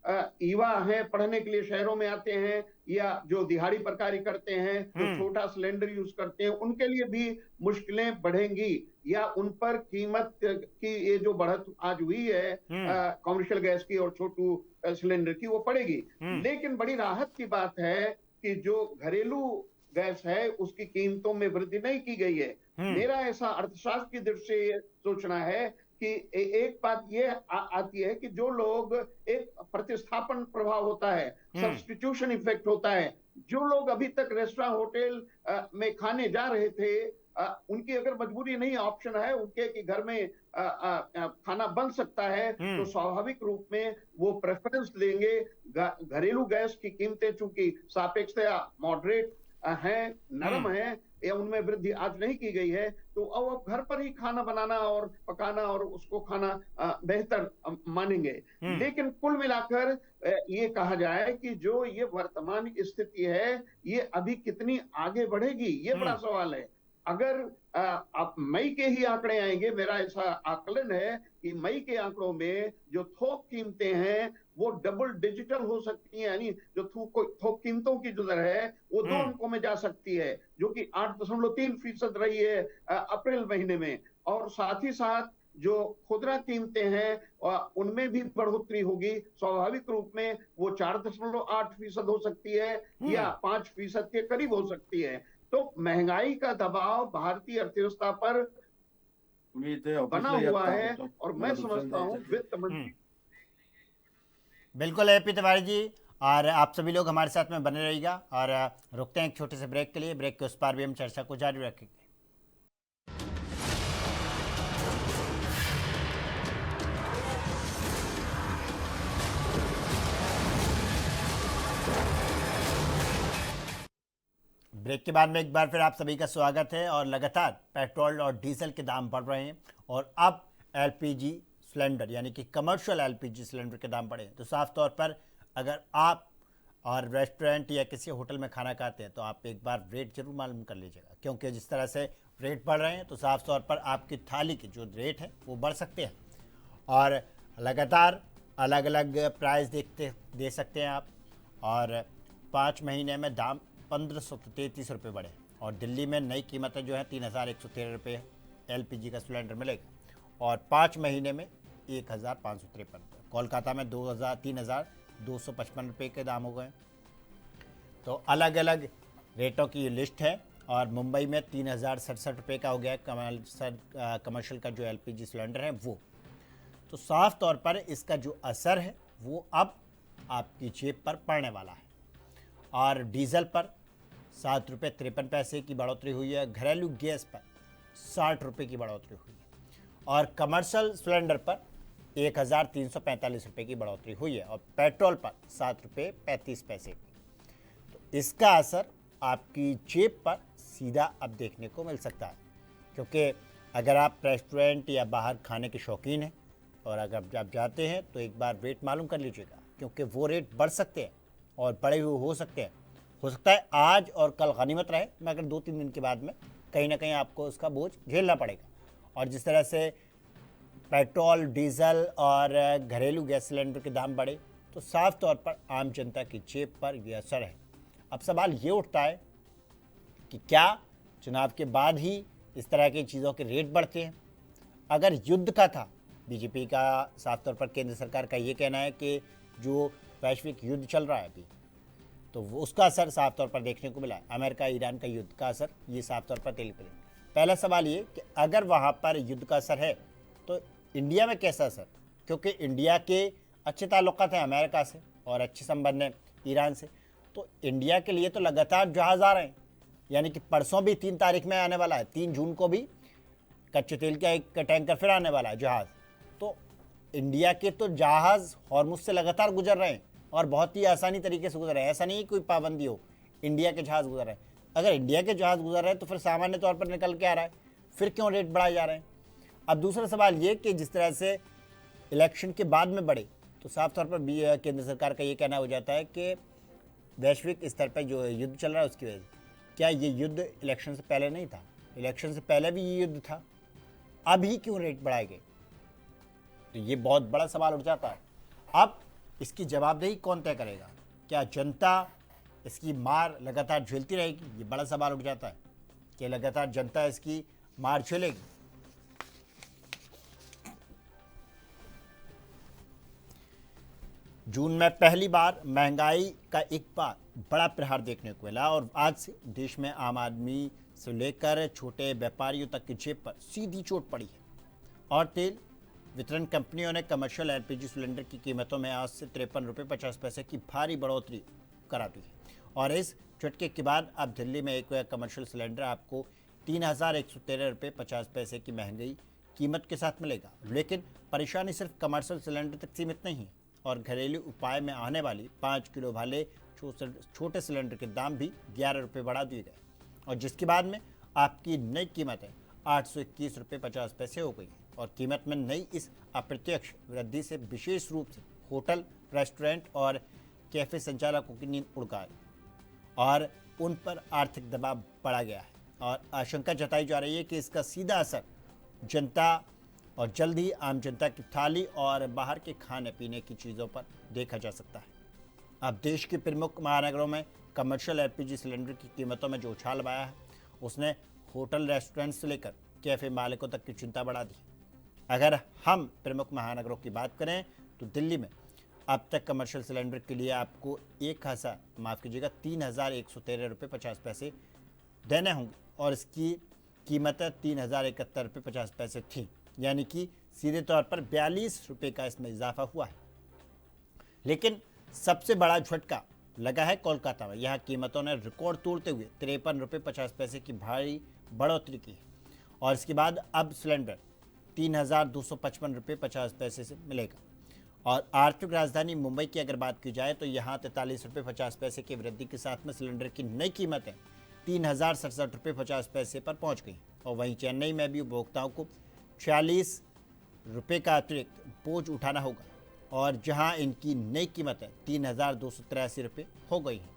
युवा हैं पढ़ने के लिए शहरों में आते हैं, या जो दिहाड़ी पर कार्य करते हैं, जो छोटा सिलेंडर यूज करते हैं, उनके लिए भी मुश्किलें बढ़ेंगी, या उन पर कीमत की ये जो बढ़त आज हुई है कमर्शियल गैस की और छोटू सिलेंडर की, वो पड़ेगी। लेकिन बड़ी राहत की बात है कि जो घरेलू गैस है उसकी कीमतों में वृद्धि नहीं की गई है। मेरा ऐसा अर्थशास्त्र की दृष्टि से सोचना है कि एक बात ये आती है कि जो लोग, एक प्रतिस्थापन प्रभाव होता है, सब्स्टिट्यूशन इफेक्ट होता है। जो लोग अभी तक रेस्टोरेंट होटल में खाने जा रहे थे, उनकी अगर मजबूरी नहीं, ऑप्शन है उनके कि घर में खाना बन सकता है, तो स्वाभाविक रूप में वो प्रेफरेंस देंगे। घरेलू गैस की कीमतें चूंकि सापेक्षतया मॉडरेट हैं, नरम हैं, या उनमें वृद्धि आज नहीं की गई है, तो अब घर पर ही खाना बनाना और पकाना और उसको खाना बेहतर मानेंगे। लेकिन कुल मिलाकर ये कहा जाए कि जो ये वर्तमान स्थिति है, ये अभी कितनी आगे बढ़ेगी, ये बड़ा सवाल है। अगर आप मई के ही आंकड़े आएंगे, मेरा ऐसा आकलन है कि मई के आंकड़ों में जो थोक कीमतें हैं वो डबल डिजिटल हो सकती हैं, यानी जो थोक कीमतों की जो दर है वो 2 अंकों में जा सकती है, जो कि 8.3% रही है अप्रैल महीने में। और साथ ही साथ जो खुदरा कीमतें हैं उनमें भी बढ़ोतरी होगी। स्वाभाविक रूप में वो 4.8% हो सकती है या 5% के करीब हो सकती है। तो महंगाई का दबाव भारतीय अर्थव्यवस्था पर बना हुआ है, और मैं समझता हूँ वित्त मंत्री। बिल्कुल एपी तिवारी जी, और आप सभी लोग हमारे साथ में बने रहिएगा। और रुकते हैं एक छोटे से ब्रेक के लिए। ब्रेक के उस पार भी हम चर्चा को जारी रखेंगे। ब्रेक के बाद में एक बार फिर आप सभी का स्वागत है। और लगातार पेट्रोल और डीजल के दाम बढ़ रहे हैं, और अब एलपीजी सिलेंडर यानी कि कमर्शियल एलपीजी सिलेंडर के दाम बढ़े हैं। तो साफ तौर पर अगर आप और रेस्टोरेंट या किसी होटल में खाना खाते हैं तो आप एक बार रेट जरूर मालूम कर लीजिएगा, क्योंकि जिस तरह से रेट बढ़ रहे हैं तो साफ तौर पर आपकी थाली के जो रेट है वो बढ़ सकते हैं। और लगातार अलग अलग प्राइस दे सकते हैं आप। और 5 महीने में दाम 1533 रुपये बढ़े, और दिल्ली में नई कीमतें जो है 3113 रुपये एलपीजी का सिलेंडर मिलेगा, और 5 महीने में 1553 रुपये। कोलकाता में 3255 रुपये के दाम हो गए। तो अलग अलग रेटों की ये लिस्ट है। और मुंबई में 3067 रुपये का हो गया कमर्शियल का जो एलपीजी सिलेंडर है वो। तो साफ तौर पर इसका जो असर है वो अब आपकी जेब पर पड़ने वाला है। और डीजल पर 7 रुपये 53 पैसे की बढ़ोतरी हुई है, घरेलू गैस पर 60 रुपये की बढ़ोतरी हुई है, और कमर्शियल सिलेंडर पर 1345 रुपये की बढ़ोतरी हुई है, और पेट्रोल पर 7 रुपये 35 पैसे की। तो इसका असर आपकी जेब पर सीधा अब देखने को मिल सकता है, क्योंकि अगर आप रेस्टोरेंट या बाहर खाने के शौकीन हैं और अगर आप जाते हैं तो एक बार रेट मालूम कर लीजिएगा, क्योंकि वो रेट बढ़ सकते हैं और बढ़े हुए हो सकते हैं। हो सकता है आज और कल गनीमत रहे, मगर 2-3 दिन के बाद में कहीं ना कहीं आपको उसका बोझ झेलना पड़ेगा। और जिस तरह से पेट्रोल, डीजल और घरेलू गैस सिलेंडर के दाम बढ़े तो साफ तौर पर आम जनता की जेब पर यह असर है। अब सवाल ये उठता है कि क्या चुनाव के बाद ही इस तरह की चीज़ों के रेट बढ़ते हैं? अगर युद्ध का था, बीजेपी का साफ तौर पर केंद्र सरकार का ये कहना है कि जो वैश्विक युद्ध चल रहा है अभी, तो वो उसका असर साफ तौर पर देखने को मिला है। अमेरिका ईरान का युद्ध का असर ये साफ तौर पर तेल पर। पहला सवाल ये कि अगर वहाँ पर युद्ध का असर है तो इंडिया में कैसा असर? क्योंकि इंडिया के अच्छे ताल्लुकात हैं अमेरिका से और अच्छे संबंध हैं ईरान से, तो इंडिया के लिए तो लगातार जहाज़ आ रहे हैं। यानी कि परसों भी 3 तारीख में आने वाला है, 3 जून को भी कच्चे तेल का एक टैंकर फिर आने वाला है जहाज़। तो इंडिया के तो जहाज़ हॉर्मुज़ से लगातार गुजर रहे हैं और बहुत ही आसानी तरीके से गुजर रहे हैं। ऐसा नहीं कोई पाबंदी हो, इंडिया के जहाज़ गुजर रहे हैं। अगर इंडिया के जहाज़ गुजर रहे हैं तो फिर सामान्य तौर पर निकल के आ रहा है, फिर क्यों रेट बढ़ाए जा रहे हैं? अब दूसरा सवाल ये कि जिस तरह से इलेक्शन के बाद में बढ़े तो तो साफ तौर पर भी केंद्र सरकार का ये कहना हो जाता है कि वैश्विक स्तर पर जो युद्ध चल रहा है उसकी वजह से। क्या ये युद्ध इलेक्शन से पहले नहीं था? इलेक्शन से पहले भी ये युद्ध था, अभी क्यों रेट बढ़ाए गए? तो ये बहुत बड़ा सवाल उठ जाता है। अब इसकी जवाबदेही कौन तय करेगा? क्या जनता इसकी मार लगातार झेलती रहेगी? ये बड़ा सवाल उठ जाता है कि लगातार जनता इसकी मार झेलेगी। जून में पहली बार महंगाई का एक बार बड़ा प्रहार देखने को मिला और आज से देश में आम आदमी से लेकर छोटे व्यापारियों तक की जेब पर सीधी चोट पड़ी है। और तेल वितरण कंपनियों ने कमर्शियल एलपीजी सिलेंडर की कीमतों में आज से 53 रुपये 50 पैसे की भारी बढ़ोतरी करा दी है। और इस झटके के बाद अब दिल्ली में एक कमर्शियल सिलेंडर आपको 3113 रुपये 50 पैसे की महंगी कीमत के साथ मिलेगा। लेकिन परेशानी सिर्फ कमर्शियल सिलेंडर तक सीमित नहीं है और घरेलू उपाय में आने वाली 5 किलो वाले छोटे सिलेंडर के दाम भी 11 रुपये बढ़ा दिए गए और जिसके बाद में आपकी नई कीमतें 821 रुपये 50 पैसे हो गई और कीमत में नई इस अप्रत्यक्ष वृद्धि से विशेष रूप से होटल, रेस्टोरेंट और कैफे संचालकों की नींद उड़ गई और उन पर आर्थिक दबाव बढ़ा गया है और आशंका जताई जा रही है कि इसका सीधा असर जनता और जल्द ही आम जनता की थाली और बाहर के खाने पीने की चीज़ों पर देखा जा सकता है। अब देश के प्रमुख महानगरों में कमर्शियल एलपीजी सिलेंडर की कीमतों में जो उछाल आया है उसने होटल, रेस्टोरेंट से लेकर कैफे मालिकों तक की चिंता बढ़ा दी। अगर हम प्रमुख महानगरों की बात करें तो दिल्ली में अब तक कमर्शियल सिलेंडर के लिए आपको 3,113 रुपये 50 पैसे देने होंगे और इसकी कीमत 3,071 रुपये 50 पैसे थी, यानी कि सीधे तौर पर 42 रुपये का इसमें इजाफा हुआ है। लेकिन सबसे बड़ा झटका लगा है कोलकाता में। यहाँ कीमतों ने रिकॉर्ड तोड़ते हुए 53 रुपये 50 पैसे की भारी बढ़ोतरी की है और इसके बाद अब सिलेंडर 3,255 रुपये 50 पैसे से मिलेगा। और आर्थिक राजधानी मुंबई की अगर बात की जाए तो यहाँ 43 रुपये 50 पैसे की वृद्धि के साथ में सिलेंडर की नई कीमतें 3,067 रुपये 50 पैसे पर पहुँच गई और वहीं चेन्नई में भी उपभोक्ताओं को 46 रुपये का अतिरिक्त बोझ उठाना होगा और जहां इनकी नई कीमतें 3,283 रुपये हो गई हैं।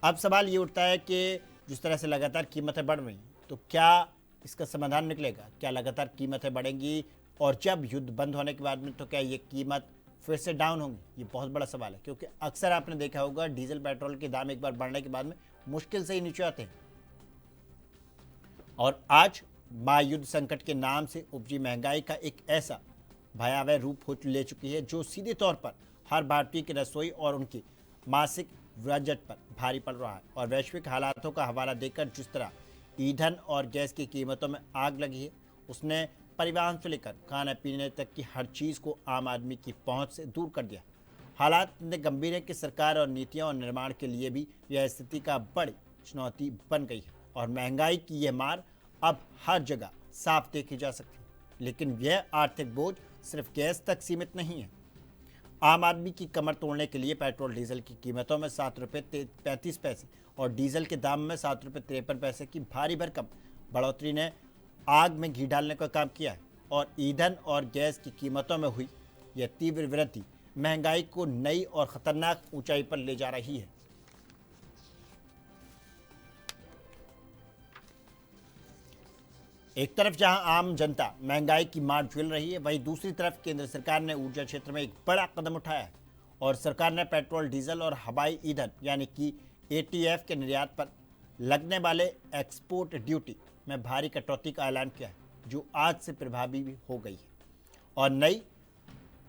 अब सवाल ये उठता है कि जिस तरह से लगातार कीमतें बढ़ रही हैं तो क्या इसका समाधान निकलेगा? क्या लगातार कीमतें बढ़ेंगी और जब युद्ध बंद होने के बाद में तो क्या ये कीमत फिर से डाउन होंगी? ये बहुत बड़ा सवाल है क्योंकि अक्सर आपने देखा होगा डीजल पेट्रोल के दाम एक बार बढ़ने के बाद में मुश्किल से ही नीचे आते हैं और आज महायुद्ध संकट के नाम से उपजी महंगाई का एक ऐसा भयावह रूप हो ले चुकी है जो सीधे तौर पर हर भारतीय की रसोई और उनकी मासिक बजट पर भारी पड़ रहा है। और वैश्विक हालातों का हवाला देकर जिस तरह ईंधन और गैस की कीमतों में आग लगी है उसने परिवहन से लेकर खाने पीने तक की हर चीज़ को आम आदमी की पहुंच से दूर कर दिया। हालात इतने गंभीर है कि सरकार और नीतियों और निर्माण के लिए भी यह स्थिति का बड़ी चुनौती बन गई है और महंगाई की यह मार अब हर जगह साफ देखी जा सकती है। लेकिन यह आर्थिक बोझ सिर्फ गैस तक सीमित नहीं है। आम आदमी की कमर तोड़ने के लिए पेट्रोल डीजल की कीमतों में 7 रुपये 35 पैसे और डीजल के दाम में 7 रुपये 53 पैसे की भारी भरकम बढ़ोतरी ने आग में घी डालने का काम किया है और ईंधन और गैस की कीमतों में हुई यह तीव्र वृद्धि महंगाई को नई और खतरनाक ऊंचाई पर ले जा रही है। एक तरफ जहां आम जनता महंगाई की मार झेल रही है वहीं दूसरी तरफ केंद्र सरकार ने ऊर्जा क्षेत्र में एक बड़ा कदम उठाया है और सरकार ने पेट्रोल, डीजल और हवाई ईंधन यानी कि एटीएफ के निर्यात पर लगने वाले एक्सपोर्ट ड्यूटी में भारी कटौती का ऐलान किया है जो आज से प्रभावी भी हो गई है। और नई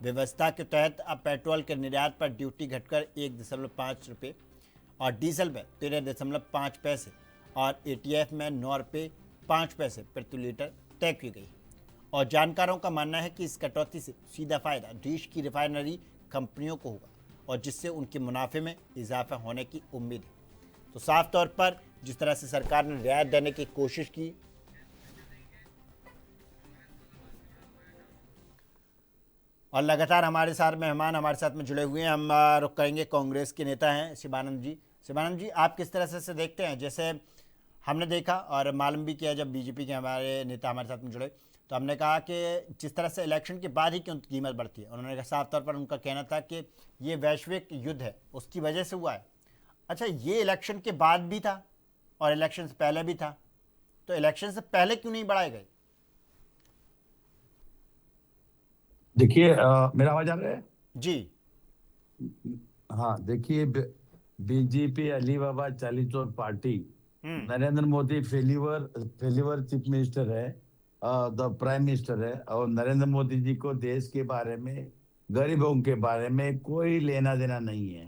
व्यवस्था के तहत अब पेट्रोल के निर्यात पर ड्यूटी घटकर 1.5 रुपये और डीजल में 13.5 पैसे और एटीएफ में 9 रुपये 5 पैसे प्रति लीटर तय की गई और जानकारों का मानना है कि इस कटौती से सीधा फायदा देश की रिफाइनरी कंपनियों को होगा और जिससे उनके मुनाफे में इजाफा होने की उम्मीद है। तो साफ तौर पर जिस तरह से सरकार ने रियायत देने की कोशिश की और लगातार हमारे साथ मेहमान हमारे साथ में जुड़े हुए हैं, हम रुक करेंगे। कांग्रेस के नेता हैं शिवानंद जी। शिवानंद जी, आप किस तरह से देखते हैं? जैसे हमने देखा और मालूम भी किया जब बीजेपी के हमारे नेता हमारे साथ में जुड़े तो हमने कहा कि जिस तरह से इलेक्शन के बाद ही क्यों कीमत बढ़ती है, उन्होंने कहा साफ तौर पर उनका कहना था कि ये वैश्विक युद्ध है उसकी वजह से हुआ है। अच्छा, ये इलेक्शन के बाद भी था और इलेक्शन से पहले भी था, तो इलेक्शन से पहले क्यों नहीं बढ़ाए गए? देखिए मेरा आवाज आ रहा है? जी। हाँ, देखिए बीजेपी अली बाबा चालीचौर party, Narendra Modi failure chief minister है, द प्राइम मिनिस्टर है, और नरेंद्र मोदी जी को देश के बारे में, गरीबों के बारे में कोई लेना देना नहीं है।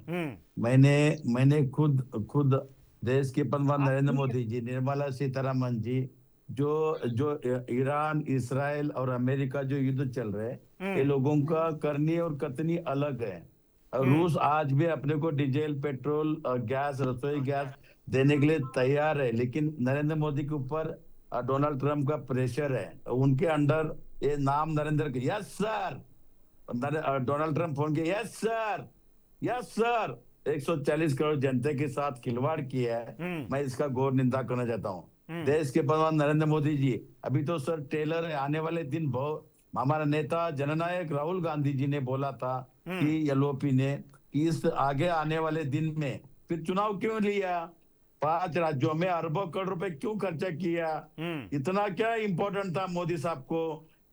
मैंने खुद देश के प्रधानमंत्री नरेंद्र मोदी जी, निर्मला सीतारमन जी, जो ईरान, इसराइल और अमेरिका जो युद्ध चल रहे हैं, ये लोगों का करनी और कतनी अलग है। रूस आज भी अपने को डीजल, पेट्रोल, गैस, रसोई गैस देने के लिए तैयार है, लेकिन नरेंद्र मोदी के ऊपर डोनाल्ड ट्रंप का प्रेशर है। उनके अंडर ये नाम Narendra, yes sir, Donald Trump phone किया, yes sir, yes sir, 140 crore जनता के साथ खिलवाड़ किया है। मैं इसका घोर निंदा करना चाहता हूँ। देश के प्रधानमंत्री नरेंद्र मोदी जी अभी तो सर टेलर है, आने वाले दिन बहुत, हमारा नेता जननायक राहुल गांधी जी ने बोला था कि एलओपी ने कि इस आगे आने वाले दिन में फिर चुनाव क्यों लिया, 5 राज्यों में अरबों करोड़ रुपए क्यों खर्चा किया, इतना क्या इंपॉर्टेंट था मोदी साहब को,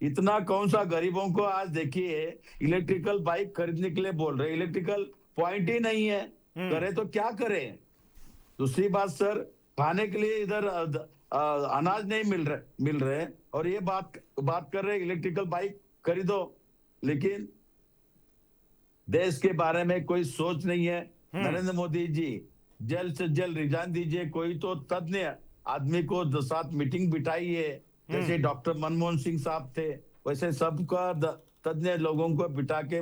इतना कौन सा गरीबों को आज देखिए इलेक्ट्रिकल बाइक खरीदने के लिए बोल रहे, इलेक्ट्रिकल पॉइंट ही नहीं है, करे तो क्या करे। दूसरी बात सर, खाने के लिए इधर अनाज नहीं मिल रहे और ये बात कर रहे इलेक्ट्रिकल बाइक खरीदो, लेकिन देश के बारे में कोई सोच नहीं है। नरेंद्र मोदी जी जल्द से जल्द रिजाइन दीजिए, कोई तो तज्ञ आदमी को साथ मीटिंग बिठाइए, जैसे डॉक्टर मनमोहन सिंह साहब थे वैसे सबका तज्ञ लोगों को बिठा के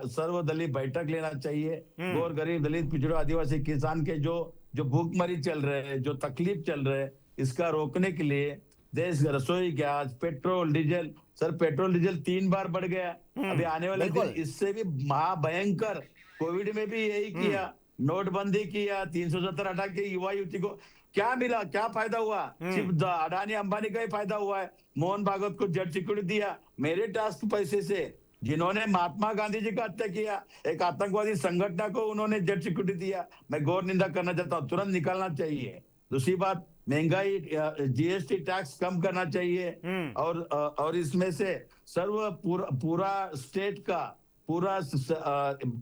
सर्वदलीय बैठक लेना चाहिए। गौर, गरीब, दलित, पिछड़े, आदिवासी, किसान के जो भूखमरी चल रहे हैं, जो तकलीफ चल रहे हैं, इसका रोकने के लिए देश रसोई gas, petrol, diesel, sir petrol diesel 3 बार बढ़ गया। अभी आने वाले दिन इससे भी महाभयंकर, कोविड में भी यही किया, नोटबंदी किया, 370 हटा के युवा युवती को क्या मिला, क्या फायदा हुआ, सिर्फ अडानी अंबानी का ही फायदा हुआ है। मोहन भागवत को जेड सिक्योरिटी दिया मेरे टैक्स पैसे से, जिन्होंने महात्मा गांधी जी का हत्या किया, एक आतंकवादी संगठन को उन्होंने जेड सिक्योरिटी दिया। मैं घोर निंदा करना चाहता हूँ, तुरंत निकालना चाहिए। दूसरी बात, महंगाई, जीएसटी टैक्स कम करना चाहिए, और इसमें से पूरा स्टेट का, पूरा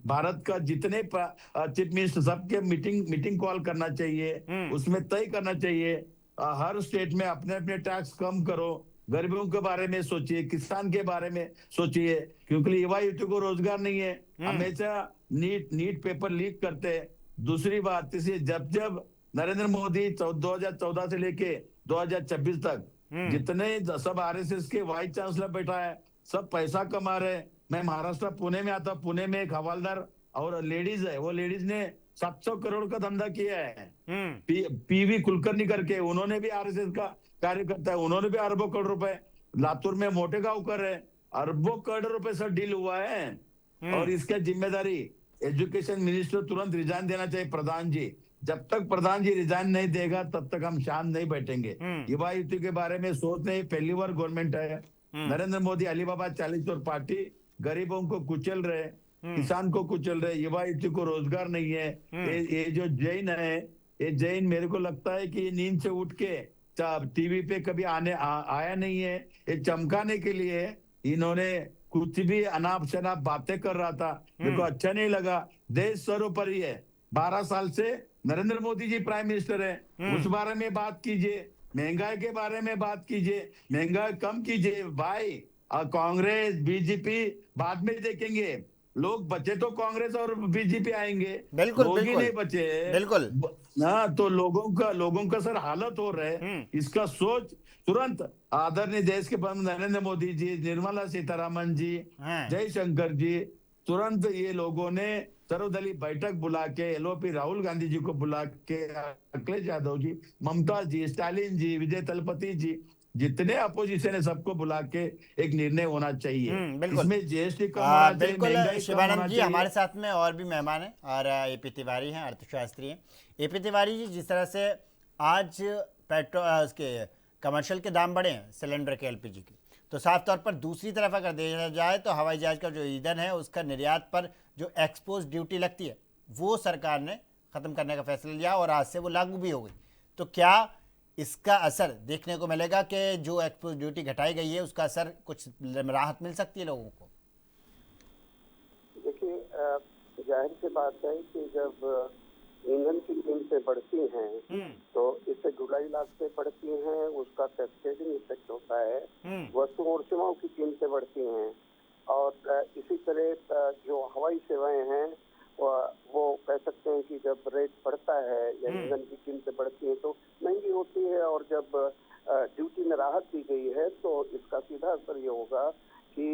भारत का जितने चीफ मिनिस्टर सबके मीटिंग कॉल करना चाहिए, उसमें तय करना चाहिए हर स्टेट में अपने अपने टैक्स कम करो, गरीबों के बारे में सोचिए, किसान के बारे में सोचिए, क्योंकि युवा युवती को रोजगार नहीं है, हमेशा नीट पेपर लीक करते हैं। दूसरी बात, जब नरेंद्र मोदी 2014 से लेके 2026 तक जितने सब आरएसएस के वाइस चांसलर बैठा है, सब पैसा कमा रहे। मैं महाराष्ट्र पुणे में आता, पुणे में एक हवालदार और लेडीज है, वो लेडीज ने 700 करोड़ का धंधा किया है, पीवी कुलकर्णी करके, उन्होंने भी आरएसएस का कार्यकर्ता है, उन्होंने भी अरबों करोड़ रुपए, लातूर में मोटे गांवकर है, अरबों करोड़ रुपए सर डील हुआ है। और इसका जिम्मेदारी एजुकेशन मिनिस्टर तुरंत रिजाइन देना चाहिए, प्रधान जी। जब तक प्रधान जी रिजाइन नहीं देगा तब तक हम शांत नहीं बैठेंगे। युवा युवती के बारे में सोच नहीं, पहली बार गवर्नमेंट है, नरेंद्र मोदी अलीबाबा 40 पार्टी गरीबों को कुचल रहे, किसान को कुचल रहे, युवा युवती को रोजगार नहीं है। ये जो जैन है, ये जैन मेरे को लगता है कि नींद से उठ के टीवी पे कभी आया नहीं है, ये चमकाने के लिए इन्होंने कुछ भी अनाप शनाप बातें कर रहा था, मेरे को अच्छा नहीं लगा। देश सर्वोपरि है, 12 साल से नरेंद्र मोदी जी प्राइम मिनिस्टर है, उस बारे में बात कीजिए, महंगाई के बारे में बात कीजिए, महंगाई कम कीजिए भाई। कांग्रेस बीजेपी बाद में देखेंगे, लोग बचे तो कांग्रेस और बीजेपी आएंगे, लोग ही नहीं बचे, बिल्कुल ना, तो लोगों का सर हालत हो रहा है। इसका सोच तुरंत आदरणीय देश के प्रधानमंत्री नरेंद्र मोदी जी, निर्मला सीतारमन जी, जयशंकर जी, तुरंत ये लोगों ने सर्वदलीय बैठक बुला के, एलओपी राहुल गांधी जी को बुला के, अखिलेश यादव जी, ममता जी, स्टालिन जी, विजय तलपति जी, जितने अपोजिशन है सबको बुला के एक निर्णय होना चाहिए। इसमें जीएसटी कम होना चाहिए, बिल्कुल शिवानंद जी, हमारे साथ में और भी मेहमान हैं और एपी तिवारी हैं, अर्थशास्त्री हैं। एपी तिवारी जी, जिस तरह से आज पेट्रोल उसके कमर्शियल के दाम बढ़े हैं सिलेंडर के, एलपीजी के, तो साफ तौर पर दूसरी तरफ अगर देखा जाए तो हवाई जहाज का जो ईंधन है उसका निर्यात पर जो एक्सपोज ड्यूटी लगती है वो सरकार ने ख़त्म करने का फैसला लिया और आज से वो लागू भी हो गई। तो क्या इसका असर देखने को मिलेगा कि जो एक्सपोज ड्यूटी घटाई गई है उसका असर कुछ राहत मिल सकती है लोगों को? देखिए, जाहिर सी बात है कि जब ईंधन की कीमतें बढ़ती हैं तो इससे ढुलाई लागतें बढ़ती हैं, उसका कैस्केडिंग इफेक्ट होता है, वस्तुओं और सेवाओं की कीमतें बढ़ती हैं और इसी तरह जो हवाई सेवाएं हैं वो कह सकते हैं कि जब रेट बढ़ता है या ईंधन की कीमतें बढ़ती हैं तो महंगी होती है और जब ड्यूटी में राहत दी गई है तो इसका सीधा असर ये होगा कि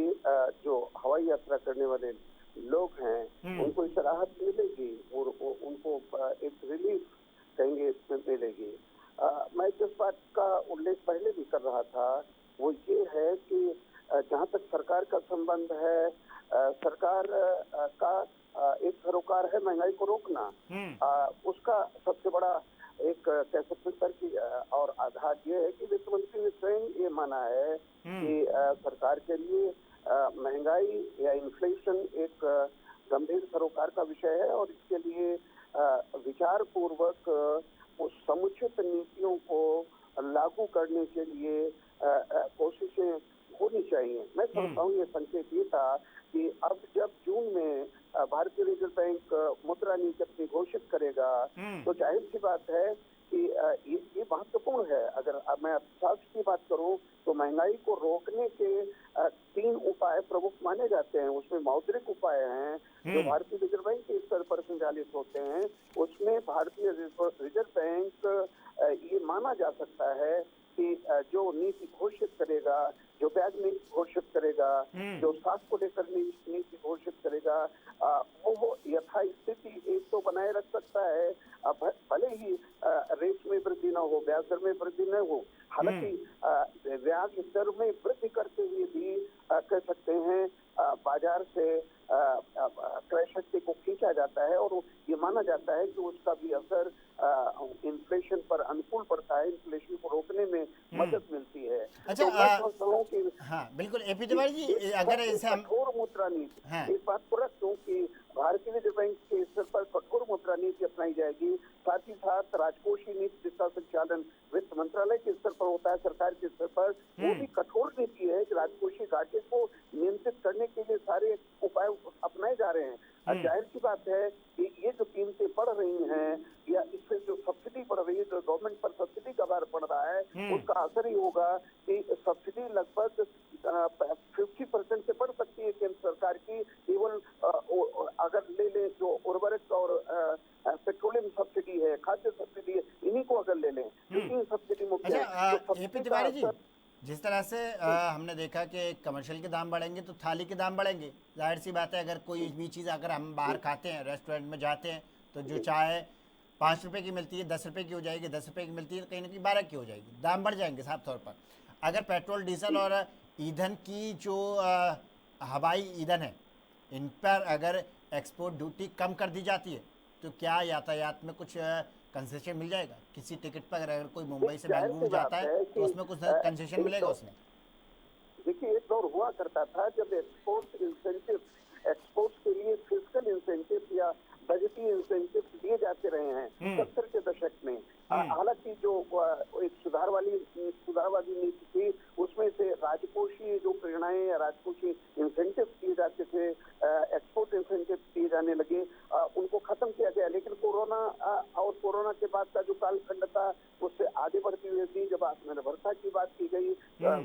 जो हवाई यात्रा करने वाले लोग हैं उनको इससे राहत मिलेगी और उनको एक रिलीफ कहेंगे इसमें मिलेगी। मैं जिस बात का उल्लेख पहले भी कर रहा था वो ये है कि जहाँ तक सरकार का संबंध है, सरकार का एक सरोकार है महंगाई को रोकना। उसका सबसे बड़ा एक कह सकते हैं कि और आधार ये है कि वित्त मंत्री ने स्वयं ये माना है कि सरकार के लिए महंगाई या इन्फ्लेशन एक गंभीर सरोकार का विषय है और इसके लिए विचार पूर्वक उस समुचित नीतियों को लागू करने के लिए कोशिशें होनी चाहिए। मैं समझता हूँ ये संकेत ये था कि अब जब जून में भारतीय रिजर्व बैंक मुद्रा नीति अपनी घोषित करेगा तो जाहिर सी बात है कि ये महत्वपूर्ण है। अगर मैं अर्थशास्त्र की बात करूं तो महंगाई को रोकने के 3 उपाय प्रमुख माने जाते हैं। उसमें मौद्रिक उपाय हैं जो भारतीय रिजर्व बैंक के स्तर पर संचालित होते हैं। उसमें भारतीय रिजर्व बैंक ये माना जा सकता है कि जो नीति घोषित करेगा, जो ब्याज नीति घोषित करेगा, जो साख को लेकर नीति घोषित करेगा, वो यथास्थिति एक तो बनाए रख सकता है, भले ही रेट में वृद्धि न हो, ब्याज दर में वृद्धि न हो। हालांकि ब्याज दर में वृद्धि करते हुए भी कह सकते हैं बाजार से क्रय शक्ति को खींचा जाता है और ये माना जाता है कि उसका भी असर इन्फ्लेशन पर अनुकूल पड़ता है, इन्फ्लेशन को रोकने में मदद मिलती है। अच्छा, तो मैं समझता हूँ कि हाँ बिल्कुल एपी तिवारी जी, अगर इसे हम कठोर मुद्रा नीति, इस बात को रख दूं कि भारतीय रिजर्व बैंक के स्तर पर कठोर मुद्रा नीति अपनाई जाएगी, साथ ही साथ राजकोषीय नीति जिसका संचालन वित्त मंत्रालय के स्तर पर होता है, सरकार के स्तर पर, वो भी कठोर नीति है कि राजकोषीय घाटे को नियंत्रित करने के लिए सारे उपाय अपनाए जा रहे हैं। जाहिर सी बात है कि ये जो कीमतें बढ़ रही हैं या इससे जो सब्सिडी बढ़ रही है, जो गवर्नमेंट पर सब्सिडी का भार पड़ रहा है, उसका असर ही होगा कि सब्सिडी लगभग 50% से बढ़ सकती है केंद्र सरकार की। केवल अगर ले लें जो उर्वरक और पेट्रोलियम सब्सिडी है, खाद्य सब्सिडी है, इन्हीं को अगर ले लें, क्योंकि सब्सिडी मुख्य है। एपी तिवारी जी, जिस तरह से हमने देखा कि कमर्शियल के दाम बढ़ेंगे तो थाली के दाम बढ़ेंगे। जाहिर सी बात है, अगर कोई भी चीज़ अगर हम बाहर खाते हैं, रेस्टोरेंट में जाते हैं, तो जो चाय 5 रुपये की मिलती है 10 रुपये की हो जाएगी, 10 रुपये की मिलती है कहीं ना कहीं 12 की हो जाएगी, दाम बढ़ जाएंगे साफ तौर पर। अगर पेट्रोल डीजल और ईंधन की जो हवाई ईंधन है इन पर अगर एक्सपोर्ट ड्यूटी कम कर दी जाती है तो क्या यातायात में कुछ कंसेशन मिल जाएगा? किसी टिकट पर अगर कोई मुंबई से बेंगलुरु जाता है तो उसमें कुछ कंसेशन मिलेगा उसमें? देखिए, एक दौर हुआ करता था जब एक्सपोर्ट के लिए फिस्कल इंसेंटिव या बजटीय इंसेंटिव दिए जाते रहे हैं 70 के दशक में। हालांकि जो एक सुधारवादी नीति थी उसमें से राजकोषीय जो प्रेरणाएं या राजकोषीय इंसेंटिव दिए जाते थे, एक्सपोर्ट इंसेंटिव दिए जाने लगे, उनको खत्म किया गया। लेकिन कोरोना के बाद का जो कालखंड था उससे आगे बढ़ती हुई थी, जब आत्मनिर्भरता की बात की गई,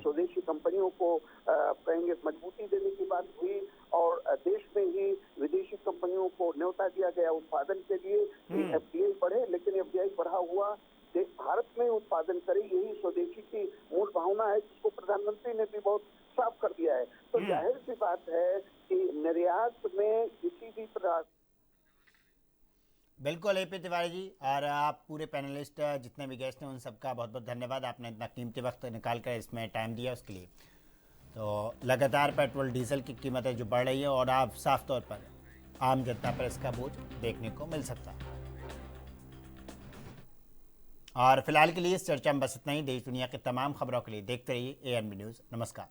स्वदेशी कंपनियों को कहेंगे मजबूती देने की बात हुई और देश में ही विदेशी कंपनियों को न्योता दिया गया उत्पादन के लिए। एफडीआई बढ़े, लेकिन एफडीआई बढ़ा हुआ भारत में उत्पादन करे, यही स्वदेशी की मूल भावना है जिसको प्रधानमंत्री ने भी बहुत साफ कर दिया है। तो जाहिर सी बात है कि निर्यात में किसी भी प्रकार। बिल्कुल एपी तिवारी जी, और आप पूरे पैनलिस्ट जितने भी गेस्ट हैं उन सबका बहुत बहुत धन्यवाद, आपने इतना कीमती वक्त निकाल कर इसमें टाइम दिया उसके लिए। तो लगातार पेट्रोल डीजल की कीमतें जो बढ़ रही है और आप साफ तौर पर आम जनता पर इसका बोझ देखने को मिल सकता है। और फिलहाल के लिए इस चर्चा में बस इतना ही। देश दुनिया के तमाम खबरों के लिए देखते रहिए ANB न्यूज़। नमस्कार।